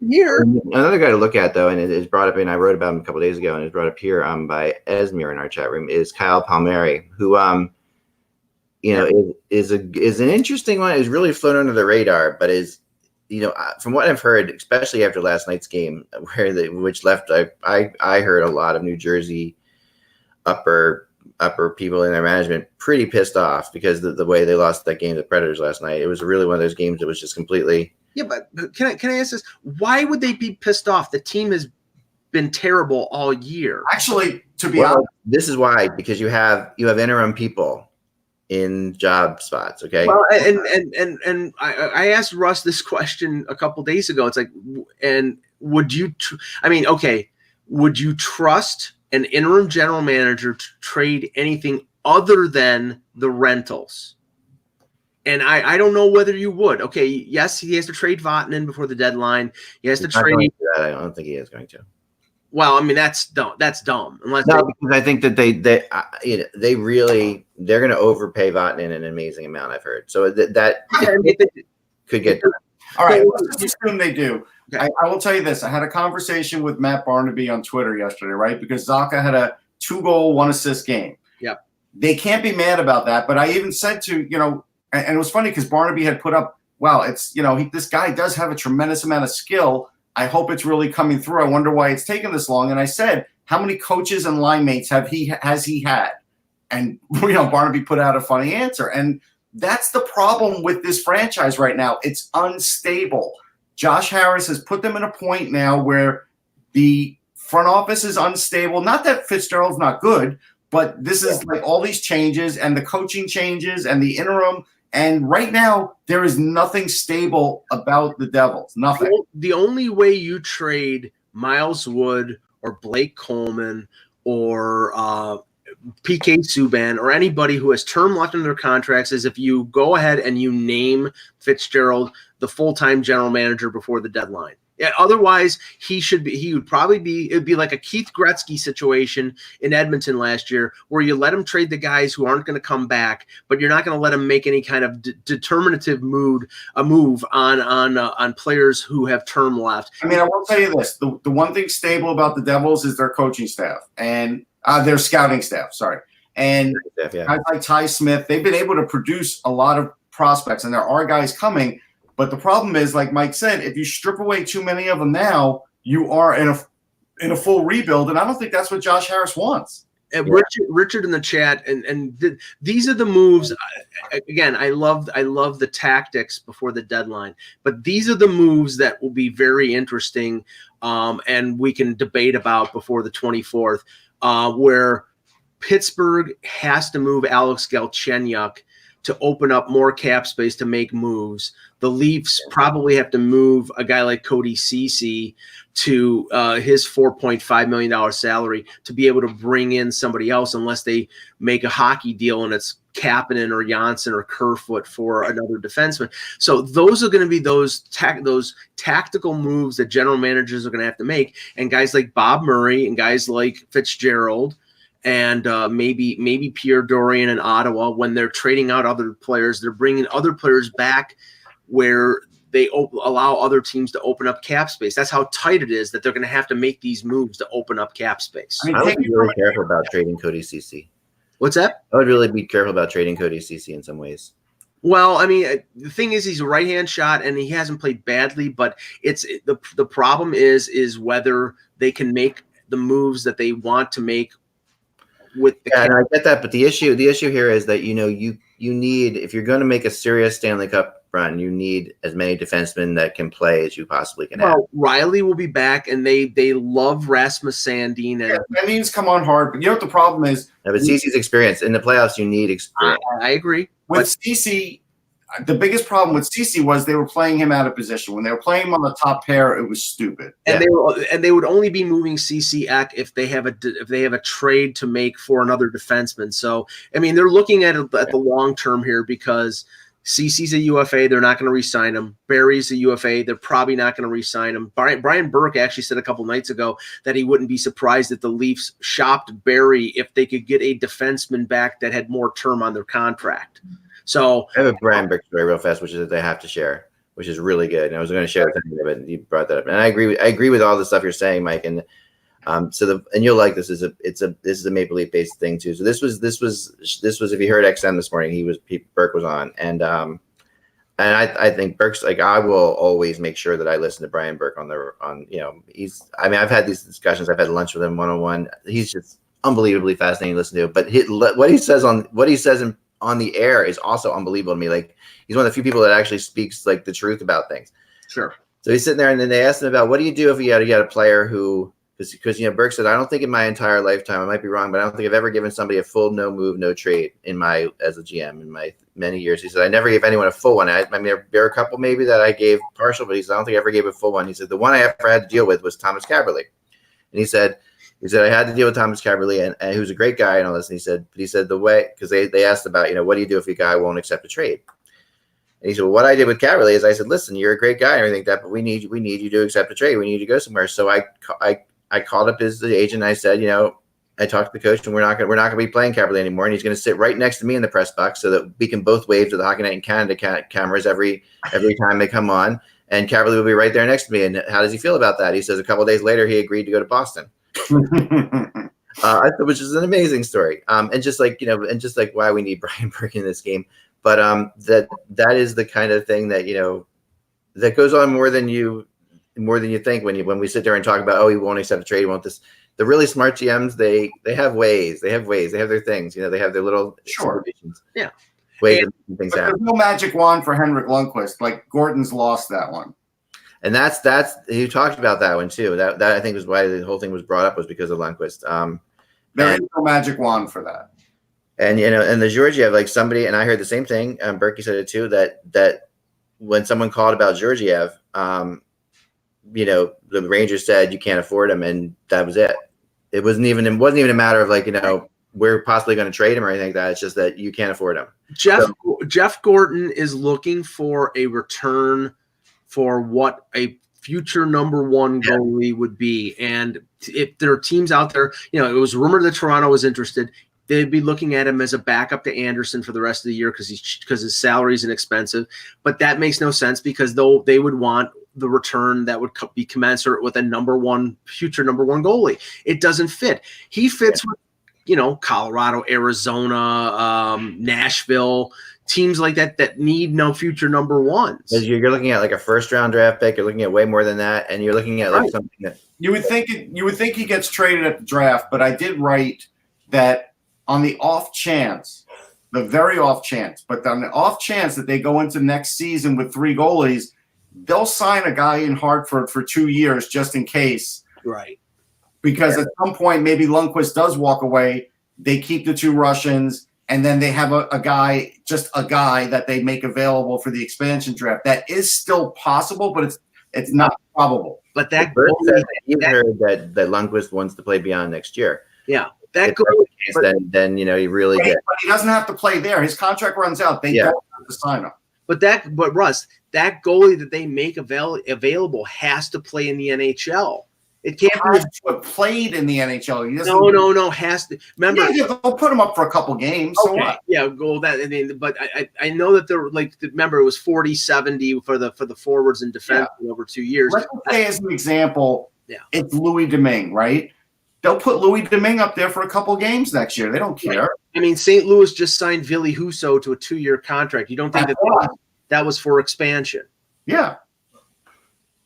here. Another guy to look at though, and it is brought up, and I wrote about him a couple of days ago, and it's brought up here by Esmir in our chat room, is Kyle Palmieri, who is an interesting one. Is really flown under the radar, but is from what I've heard, especially after last night's game, which left I heard a lot of New Jersey upper people in their management pretty pissed off because the way they lost that game to the Predators last night. It was really one of those games that was just completely. Yeah, but can I ask this? Why would they be pissed off? The team has been terrible all year. Actually, to be honest, this is why, because you have interim people in job spots. Okay. Well, and I asked Russ this question a couple days ago. It's like, and would you, would you trust an interim general manager to trade anything other than the rentals? And I don't know whether you would. Okay. Yes, he has to trade Vatanen before the deadline. He has to trade. I don't think he is going to. Well, that's dumb. That's dumb. Because I think that they're going to overpay Vatanen an amazing amount. I've heard, so that could get done. All right, let's just assume they do. Okay. I will tell you this. I had a conversation with Matt Barnaby on Twitter yesterday, right? Because Zacha had a 2-goal, 1-assist game. Yep. They can't be mad about that. But I even said to, and it was funny because Barnaby had put up, wow, it's, this guy does have a tremendous amount of skill. I hope it's really coming through. I wonder why it's taken this long. And I said, how many coaches and line mates has he had? And, Barnaby put out a funny answer. And that's the problem with this franchise right now. It's unstable. Josh Harris has put them in a point now where the front office is unstable. Not that Fitzgerald's not good, but this is like all these changes and the coaching changes and the interim. And right now, there is nothing stable about the Devils. Nothing. The only way you trade Miles Wood or Blake Coleman or PK Subban or anybody who has term left in their contracts is if you go ahead and you name Fitzgerald the full-time general manager before the deadline. Yeah, otherwise, it'd be like a Keith Gretzky situation in Edmonton last year where you let him trade the guys who aren't going to come back, but you're not going to let him make any kind of determinative move on players who have term left. I mean, I will tell you this. The one thing stable about the Devils is their coaching staff and their scouting staff, sorry. And guys like Ty Smith, they've been able to produce a lot of prospects, and there are guys coming. But the problem is, like Mike said, if you strip away too many of them now, you are in a full rebuild, and I don't think that's what Josh Harris wants. And Richard in the chat, these are the moves. Again, I love the tactics before the deadline, but these are the moves that will be very interesting, and we can debate about before the 24th, where Pittsburgh has to move Alex Galchenyuk to open up more cap space to make moves. The Leafs probably have to move a guy like Cody Ceci to his $4.5 million salary to be able to bring in somebody else unless they make a hockey deal and it's Kapanen or Janssen or Kerfoot for another defenseman. So those are going to be those tactical moves that general managers are going to have to make. And guys like Bob Murray and guys like Fitzgerald and maybe Pierre Dorian in Ottawa, when they're trading out other players, they're bringing other players back where they allow other teams to open up cap space. That's how tight it is that they're going to have to make these moves to open up cap space. I would be really careful about trading Cody Ceci. What's that? I would really be careful about trading Cody Ceci in some ways. Well, I mean, the thing is, he's a right-hand shot, and he hasn't played badly. But it's the problem is whether they can make the moves that they want to make. And I get that, but the issue here is that you need, if you're going to make a serious Stanley Cup run, you need as many defensemen that can play as you possibly can have. Riley will be back, and they love Rasmus Sandin. And Sandin's come on hard, but you know what the problem is? Yeah, but Ceci's experience in the playoffs, you need experience. I agree. With Ceci, the biggest problem with Ceci was they were playing him out of position. When they were playing him on the top pair, it was stupid. And they would only be moving Ceci if they have a trade to make for another defenseman. So I mean, they're looking at the long term here because Ceci's a UFA. They're not going to re-sign him. Barry's a UFA. They're probably not going to re-sign him. Brian Burke actually said a couple nights ago that he wouldn't be surprised if the Leafs shopped Barry if they could get a defenseman back that had more term on their contract. So I have a Brian Burke story real fast, which is that they have to share, which is really good. And I was going to share with you, but you brought that up, and I agree with all the stuff you're saying, Mike. And and you'll like this. This is a Maple Leaf based thing too. So this was if you heard XM this morning, Burke was on, and I think Burke's like, I will always make sure that I listen to Brian Burke I've had these discussions. I've had lunch with him one-on-one. He's just unbelievably fascinating to listen to. But what he says on the air is also unbelievable to me. Like, he's one of the few people that actually speaks like the truth about things. Sure. So he's sitting there, and then they asked him about, what do you do if you got a player who, because Burke said, I don't think in my entire lifetime, I might be wrong, but I don't think I've ever given somebody a full no move, no trade as a GM in my many years. He said, I never gave anyone a full one. I mean, there are a couple maybe that I gave partial, but he said, I don't think I ever gave a full one. He said, the one I ever had to deal with was Thomas Kaberle. And he said, I had to deal with Thomas Kaberle, and he was a great guy and all this. And he said the way, because they asked about, what do you do if a guy won't accept a trade? And he said, well, what I did with Kaberle is I said, listen, you're a great guy and everything like that, but we need you to accept a trade. We need you to go somewhere. So I called up his agent and I said, I talked to the coach, and we're not going to be playing Kaberle anymore, and he's going to sit right next to me in the press box so that we can both wave to the Hockey Night in Canada cameras every time they come on. And Cavalier will be right there next to me. And how does he feel about that? He says a couple of days later, he agreed to go to Boston. Which is an amazing story. And just like, and just like why we need Brian Burke in this game. But that is the kind of thing that, that goes on more than you think when we sit there and talk about, he won't accept a trade, he won't this. The really smart GMs, they have ways. They have their things. They have their little situations. Yeah. Ways of making things happen. There's no magic wand for Henrik Lundqvist. Like Gordon's lost that one. And that's you talked about that one too. That I think was why the whole thing was brought up, was because of Lundqvist. There is no magic wand for that. And and the Georgiev, like somebody, and I heard the same thing. Berkey said it too. That when someone called about Georgiev, the Rangers said you can't afford him, and that was it. It wasn't even a matter of like we're possibly going to trade him or anything like that. It's just that you can't afford him. Jeff Gorton is looking for a return for what a future number one goalie would be. And if there are teams out there, it was rumored that Toronto was interested. They'd be looking at him as a backup to Anderson for the rest of the year because his salary is inexpensive. But that makes no sense because they would want the return that would be commensurate with a future number one goalie. It doesn't fit. He fits with Colorado, Arizona, Nashville, teams like that need no future number ones. You're looking at like a first round draft pick. You're looking at way more than that, and you're looking at like something that you would think he gets traded at the draft. But I did write that on the off chance, the very off chance, but on the off chance that they go into next season with 3 goalies, they'll sign a guy in Hartford for 2 years just in case. Right. Because at some point, maybe Lundqvist does walk away. They keep the 2 Russians, and then they have a guy that they make available for the expansion draft. That is still possible, but it's not probable. But that heard that Lundqvist wants to play beyond next year. Yeah, then he really gets. But he doesn't have to play there. His contract runs out. They don't have to sign him. But Russ, that goalie that they make available has to play in the NHL. It can't be played in the NHL. No. Has to. Remember, they'll put him up for a couple games. Okay. So what? Yeah, go that. But I know that they're like. Remember, it was 40-70 for the forwards and defense over 2 years. Let's say as an example, it's Louis Domingue, right? They'll put Louis Domingue up there for a couple games next year. They don't care. I mean, St. Louis just signed Ville Husso to a 2-year contract. You don't think that was for expansion? Yeah.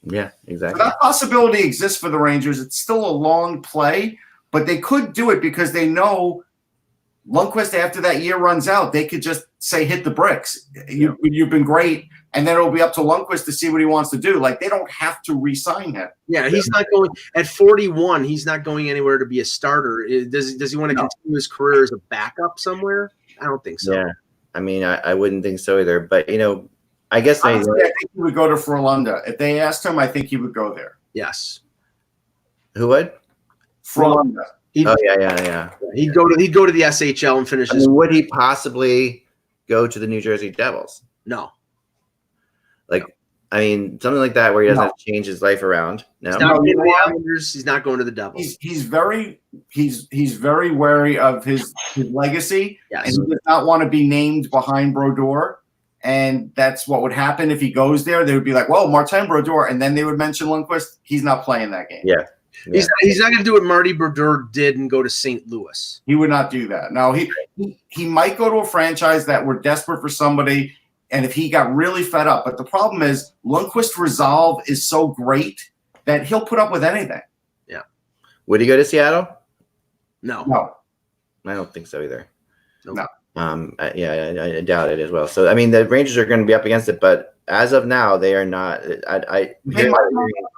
Yeah, exactly. So that possibility exists for the Rangers. It's still a long play, but they could do it because they know Lundqvist, after that year runs out, they could just say, hit the bricks. You've been great. And then it'll be up to Lundqvist to see what he wants to do. Like, they don't have to re-sign him. Yeah, he's not going – at 41, he's not going anywhere to be a starter. Does he want to continue his career as a backup somewhere? I don't think so. Yeah, I mean, I wouldn't think so either. But, I guess honestly, I think he would go to Frölunda. If they asked him, I think he would go there. Yes. Who would? Frölunda. Yeah. He'd go to the SHL and finish his. Would he possibly go to the New Jersey Devils? No. Something like that where he doesn't have to change his life around. No. He's not going to the Islanders. He's not going to the Devils. He's very wary of his legacy. Yes. And he does not want to be named behind Brodeur. And that's what would happen if he goes there. They would be like, well, Martin Brodeur, and then they would mention Lundqvist. He's not playing that game. Yeah. He's not going to do what Marty Brodeur did and go to St. Louis. He would not do that. No, he might go to a franchise that were desperate for somebody, and if he got really fed up. But the problem is Lundqvist's resolve is so great that he'll put up with anything. Yeah. Would he go to Seattle? No. I don't think so either. No. I doubt it as well. So, I mean, the Rangers are going to be up against it, but as of now, they are not. They might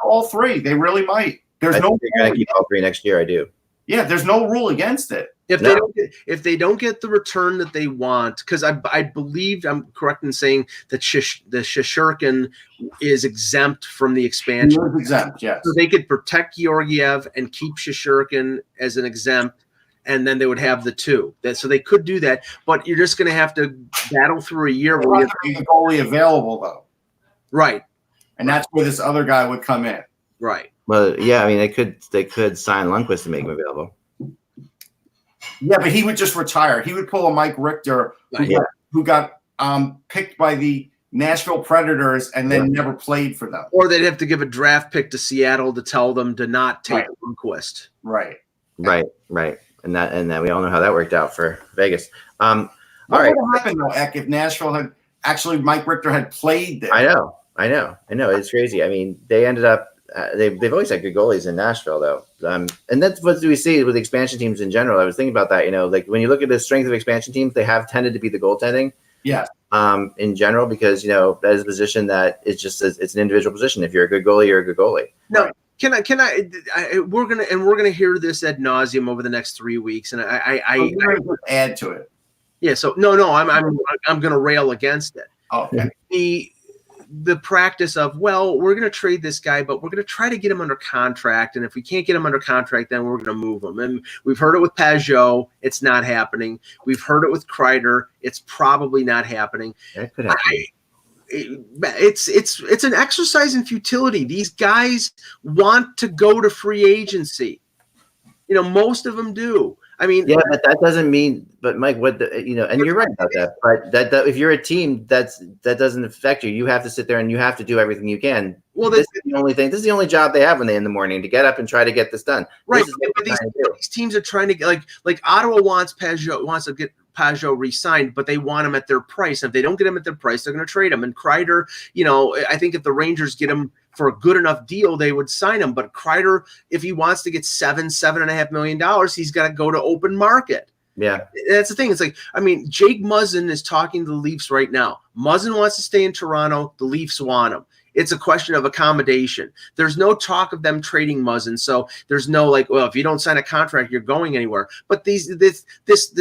all 3. They really might. They're going to keep all 3 next year. I do. Yeah, there's no rule against it. If they don't get the return that they want, because I believe I'm correct in saying that the Shesterkin is exempt from the expansion. He is exempt, yes. So they could protect Georgiev and keep Shesterkin as an exempt, and then they would have the 2. So they could do that, but you're just going to have to battle through a year. Where you have a goalie available, though. Right. And that's where this other guy would come in. Right. Well, yeah, I mean, they could sign Lundqvist to make him available. Yeah, but he would just retire. He would pull a Mike Richter who got picked by the Nashville Predators and then never played for them. Or they'd have to give a draft pick to Seattle to tell them to not take Lundqvist. Right. And that we all know how that worked out for Vegas. What would have happened though, Eck, if Nashville had actually Mike Richter had played there? I know. It's crazy. I mean, they ended up they've always had good goalies in Nashville though. And that's what we see with expansion teams in general. I was thinking about that, like when you look at the strength of expansion teams, they have tended to be the goaltending. Yes. In general, because that is a position that it's just it's an individual position. If you're a good goalie, you're a good goalie. No, right. Can I we're gonna hear this ad nauseum over the next 3 weeks, and I add to it. Yeah. So no, I'm gonna rail against it. Okay. The practice of, well, we're going to trade this guy, but we're going to try to get him under contract. And if we can't get him under contract, then we're going to move him. And we've heard it with Pajot. It's not happening. We've heard it with Kreider. It's probably not happening. That could happen. It's an exercise in futility. These guys want to go to free agency. Most of them do. I mean, yeah, but that doesn't mean. But Mike, and you're right about that. But that if you're a team, that doesn't affect you. You have to sit there and you have to do everything you can. Well, this is the only thing. This is the only job they have in the morning, to get up and try to get this done. Right. But these teams are trying to get like Ottawa wants to get Pajot re-signed, but they want him at their price. And if they don't get him at their price, they're going to trade him. And Kreider, I think if the Rangers get him for a good enough deal, they would sign him. But Kreider, if he wants to get $7.5 million, he's got to go to open market. Yeah. That's the thing. It's like, Jake Muzzin is talking to the Leafs right now. Muzzin wants to stay in Toronto. The Leafs want him. It's a question of accommodation. There's no talk of them trading Muzzin. So there's no if you don't sign a contract, you're going anywhere. But this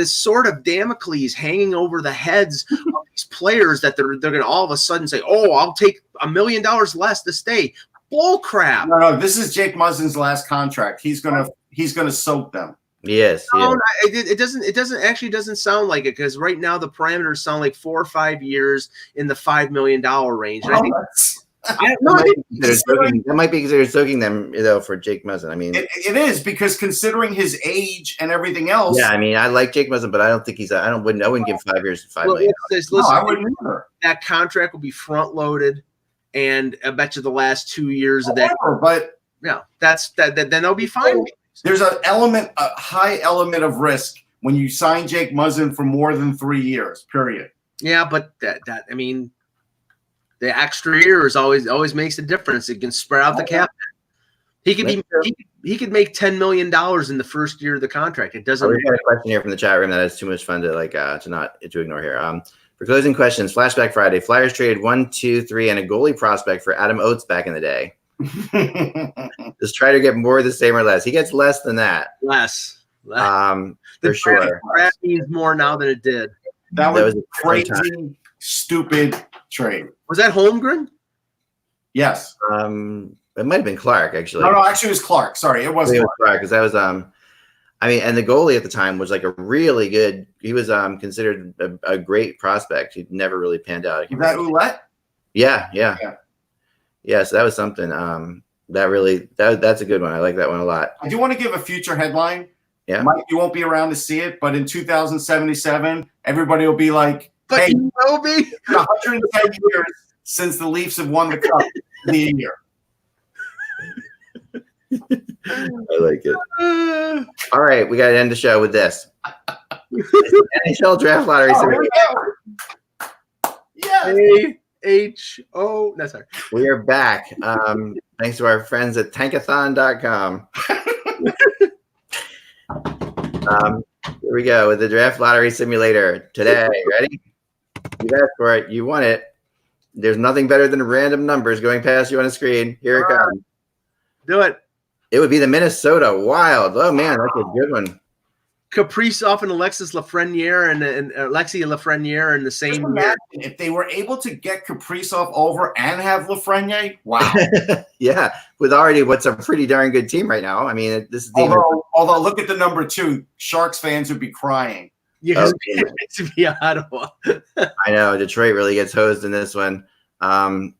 sort of Damocles hanging over the heads of these players that they're going to all of a sudden say, oh, I'll take $1 million less to stay. Bull crap. No, this is Jake Muzzin's last contract. He's gonna soak them. Yes. No, it doesn't sound like it, because right now the parameters sound like 4 or 5 years in the $5 million range. And I think that might be considered soaking them, for Jake Muzzin. I mean, it is, because considering his age and everything else. Yeah, I like Jake Muzzin, but I don't think I wouldn't give 5 years $5 million. Listen, I wouldn't either. That contract will be front loaded, and I bet you the last 2 years of that. But yeah, then they'll be fine. There's a high element of risk when you sign Jake Muzzin for more than 3 years. Period. Yeah, but the extra years always makes a difference. It can spread out the cap. He could make $10 million in the first year of the contract. It doesn't. We got a question here from the chat room that is too much fun to ignore here. For closing questions, Flashback Friday. Flyers traded 1, 2, 3, and a goalie prospect for Adam Oates back in the day. Just try to get more, the same or less. He gets less than that. Less. For sure. That means more now than it did. That was a crazy, stupid trade. Was that Holmgren? Yes. It might have been Clark, actually. No, actually it was Clark. Sorry, it was Clark, because that was and the goalie at the time was like a really good. He was considered a great prospect. He never really panned out. Was that Ouellette? Yeah. So that was something. That's a good one. I like that one a lot. I do want to give a future headline. Yeah. Mike, you won't be around to see it, but in 2077, everybody will be like, but hey, you will be 110 years since the Leafs have won the cup in the year. I like it. All right, we got to end the show with this. NHL Draft Lottery. A-H-O. No, sorry. We are back. Thanks to our friends at tankathon.com. Here we go with the Draft Lottery Simulator today. Ready? You asked for it. You won it. There's nothing better than random numbers going past you on a screen. Here it comes. Do it. It would be the Minnesota Wild. Oh, man, that's a good one. Kaprizov and Alexis Lafreniere and Alexi Lafreniere in the same year. If they were able to get Kaprizov over and have Lafreniere, wow. Yeah, with already what's a pretty darn good team right now. I mean, this is although look at the number 2. Sharks fans would be crying. Yeah, to be Ottawa. I know Detroit really gets hosed in this one. No,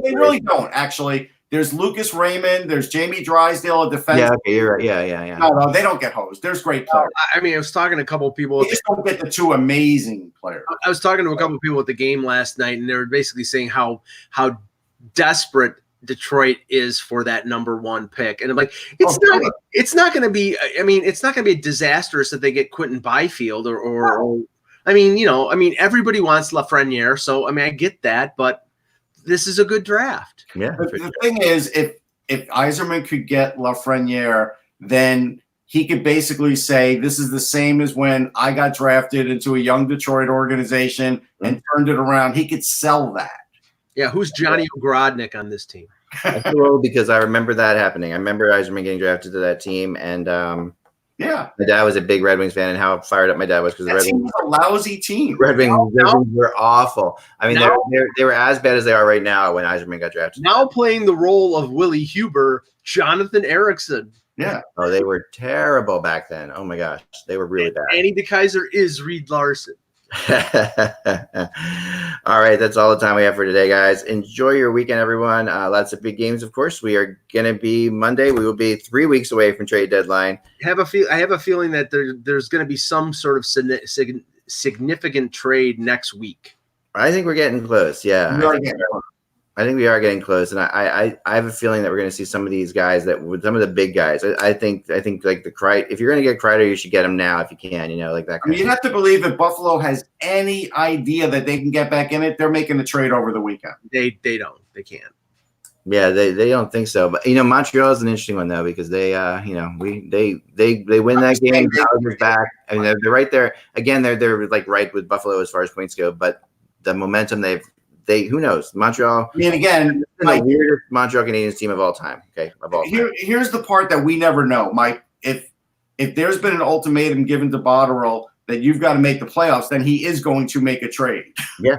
they really don't. Actually, There's Lucas Raymond. There's Jamie Drysdale, a defense. Yeah, okay, you're right. Yeah. No, they don't get hosed. There's great players. I mean, I was talking to a couple of people. They just don't get the two amazing players. I was talking to a couple of people at the game last night, and they were basically saying how desperate Detroit is for that number 1 pick. And I'm like, it's not going to be. I mean, it's not going to be disastrous if they get Quentin Byfield or I mean, everybody wants Lafreniere, so I mean, I get that, but this is a good draft. Yeah. The thing is, if Yzerman could get Lafreniere, then he could basically say this is the same as when I got drafted into a young Detroit organization and turned it around. He could sell that. Yeah, who's Johnny Ogrodnik on this team? I feel because I remember that happening. I remember Yzerman getting drafted to that team, and yeah, my dad was a big Red Wings fan, and how fired up my dad was because the Red Wings was a lousy team. Red Wings were awful. I mean, they were as bad as they are right now when Yzerman got drafted. Now playing the role of Willie Huber, Jonathan Eriksson. Yeah. Oh, they were terrible back then. Oh my gosh, they were really bad. Andy DeKaiser is Reed Larson. All right, that's all the time we have for today, guys. Enjoy your weekend, everyone. Lots of big games, of course. We are going to be Monday. We will be 3 weeks away from trade deadline. I have a feeling that there's going to be some sort of significant trade next week. I think we're getting close. Yeah, I think we are getting close, and I have a feeling that we're going to see some of these guys with some of the big guys. I think like the Kreider. If you're going to get Kreider, you should get him now if you can. Like that. I mean, you have to believe if Buffalo has any idea that they can get back in it, they're making the trade over the weekend. They don't. They can't. Yeah, they don't think so. But Montreal is an interesting one though because they they win that game. Gallagher's back. I mean, they're right there again. They're like right with Buffalo as far as points go, but the momentum who knows? Montreal. I mean, again, the weirdest Montreal Canadiens team of all time. Okay, of all time. Here's the part that we never know, Mike. If there's been an ultimatum given to Botterill that you've got to make the playoffs, then he is going to make a trade. Yeah,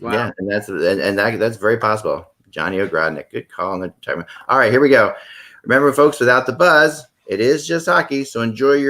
wow. Yeah, and that's very possible. Johnny Ogrodnik, good call on the time. All right, here we go. Remember, folks, without the buzz, it is just hockey. So enjoy your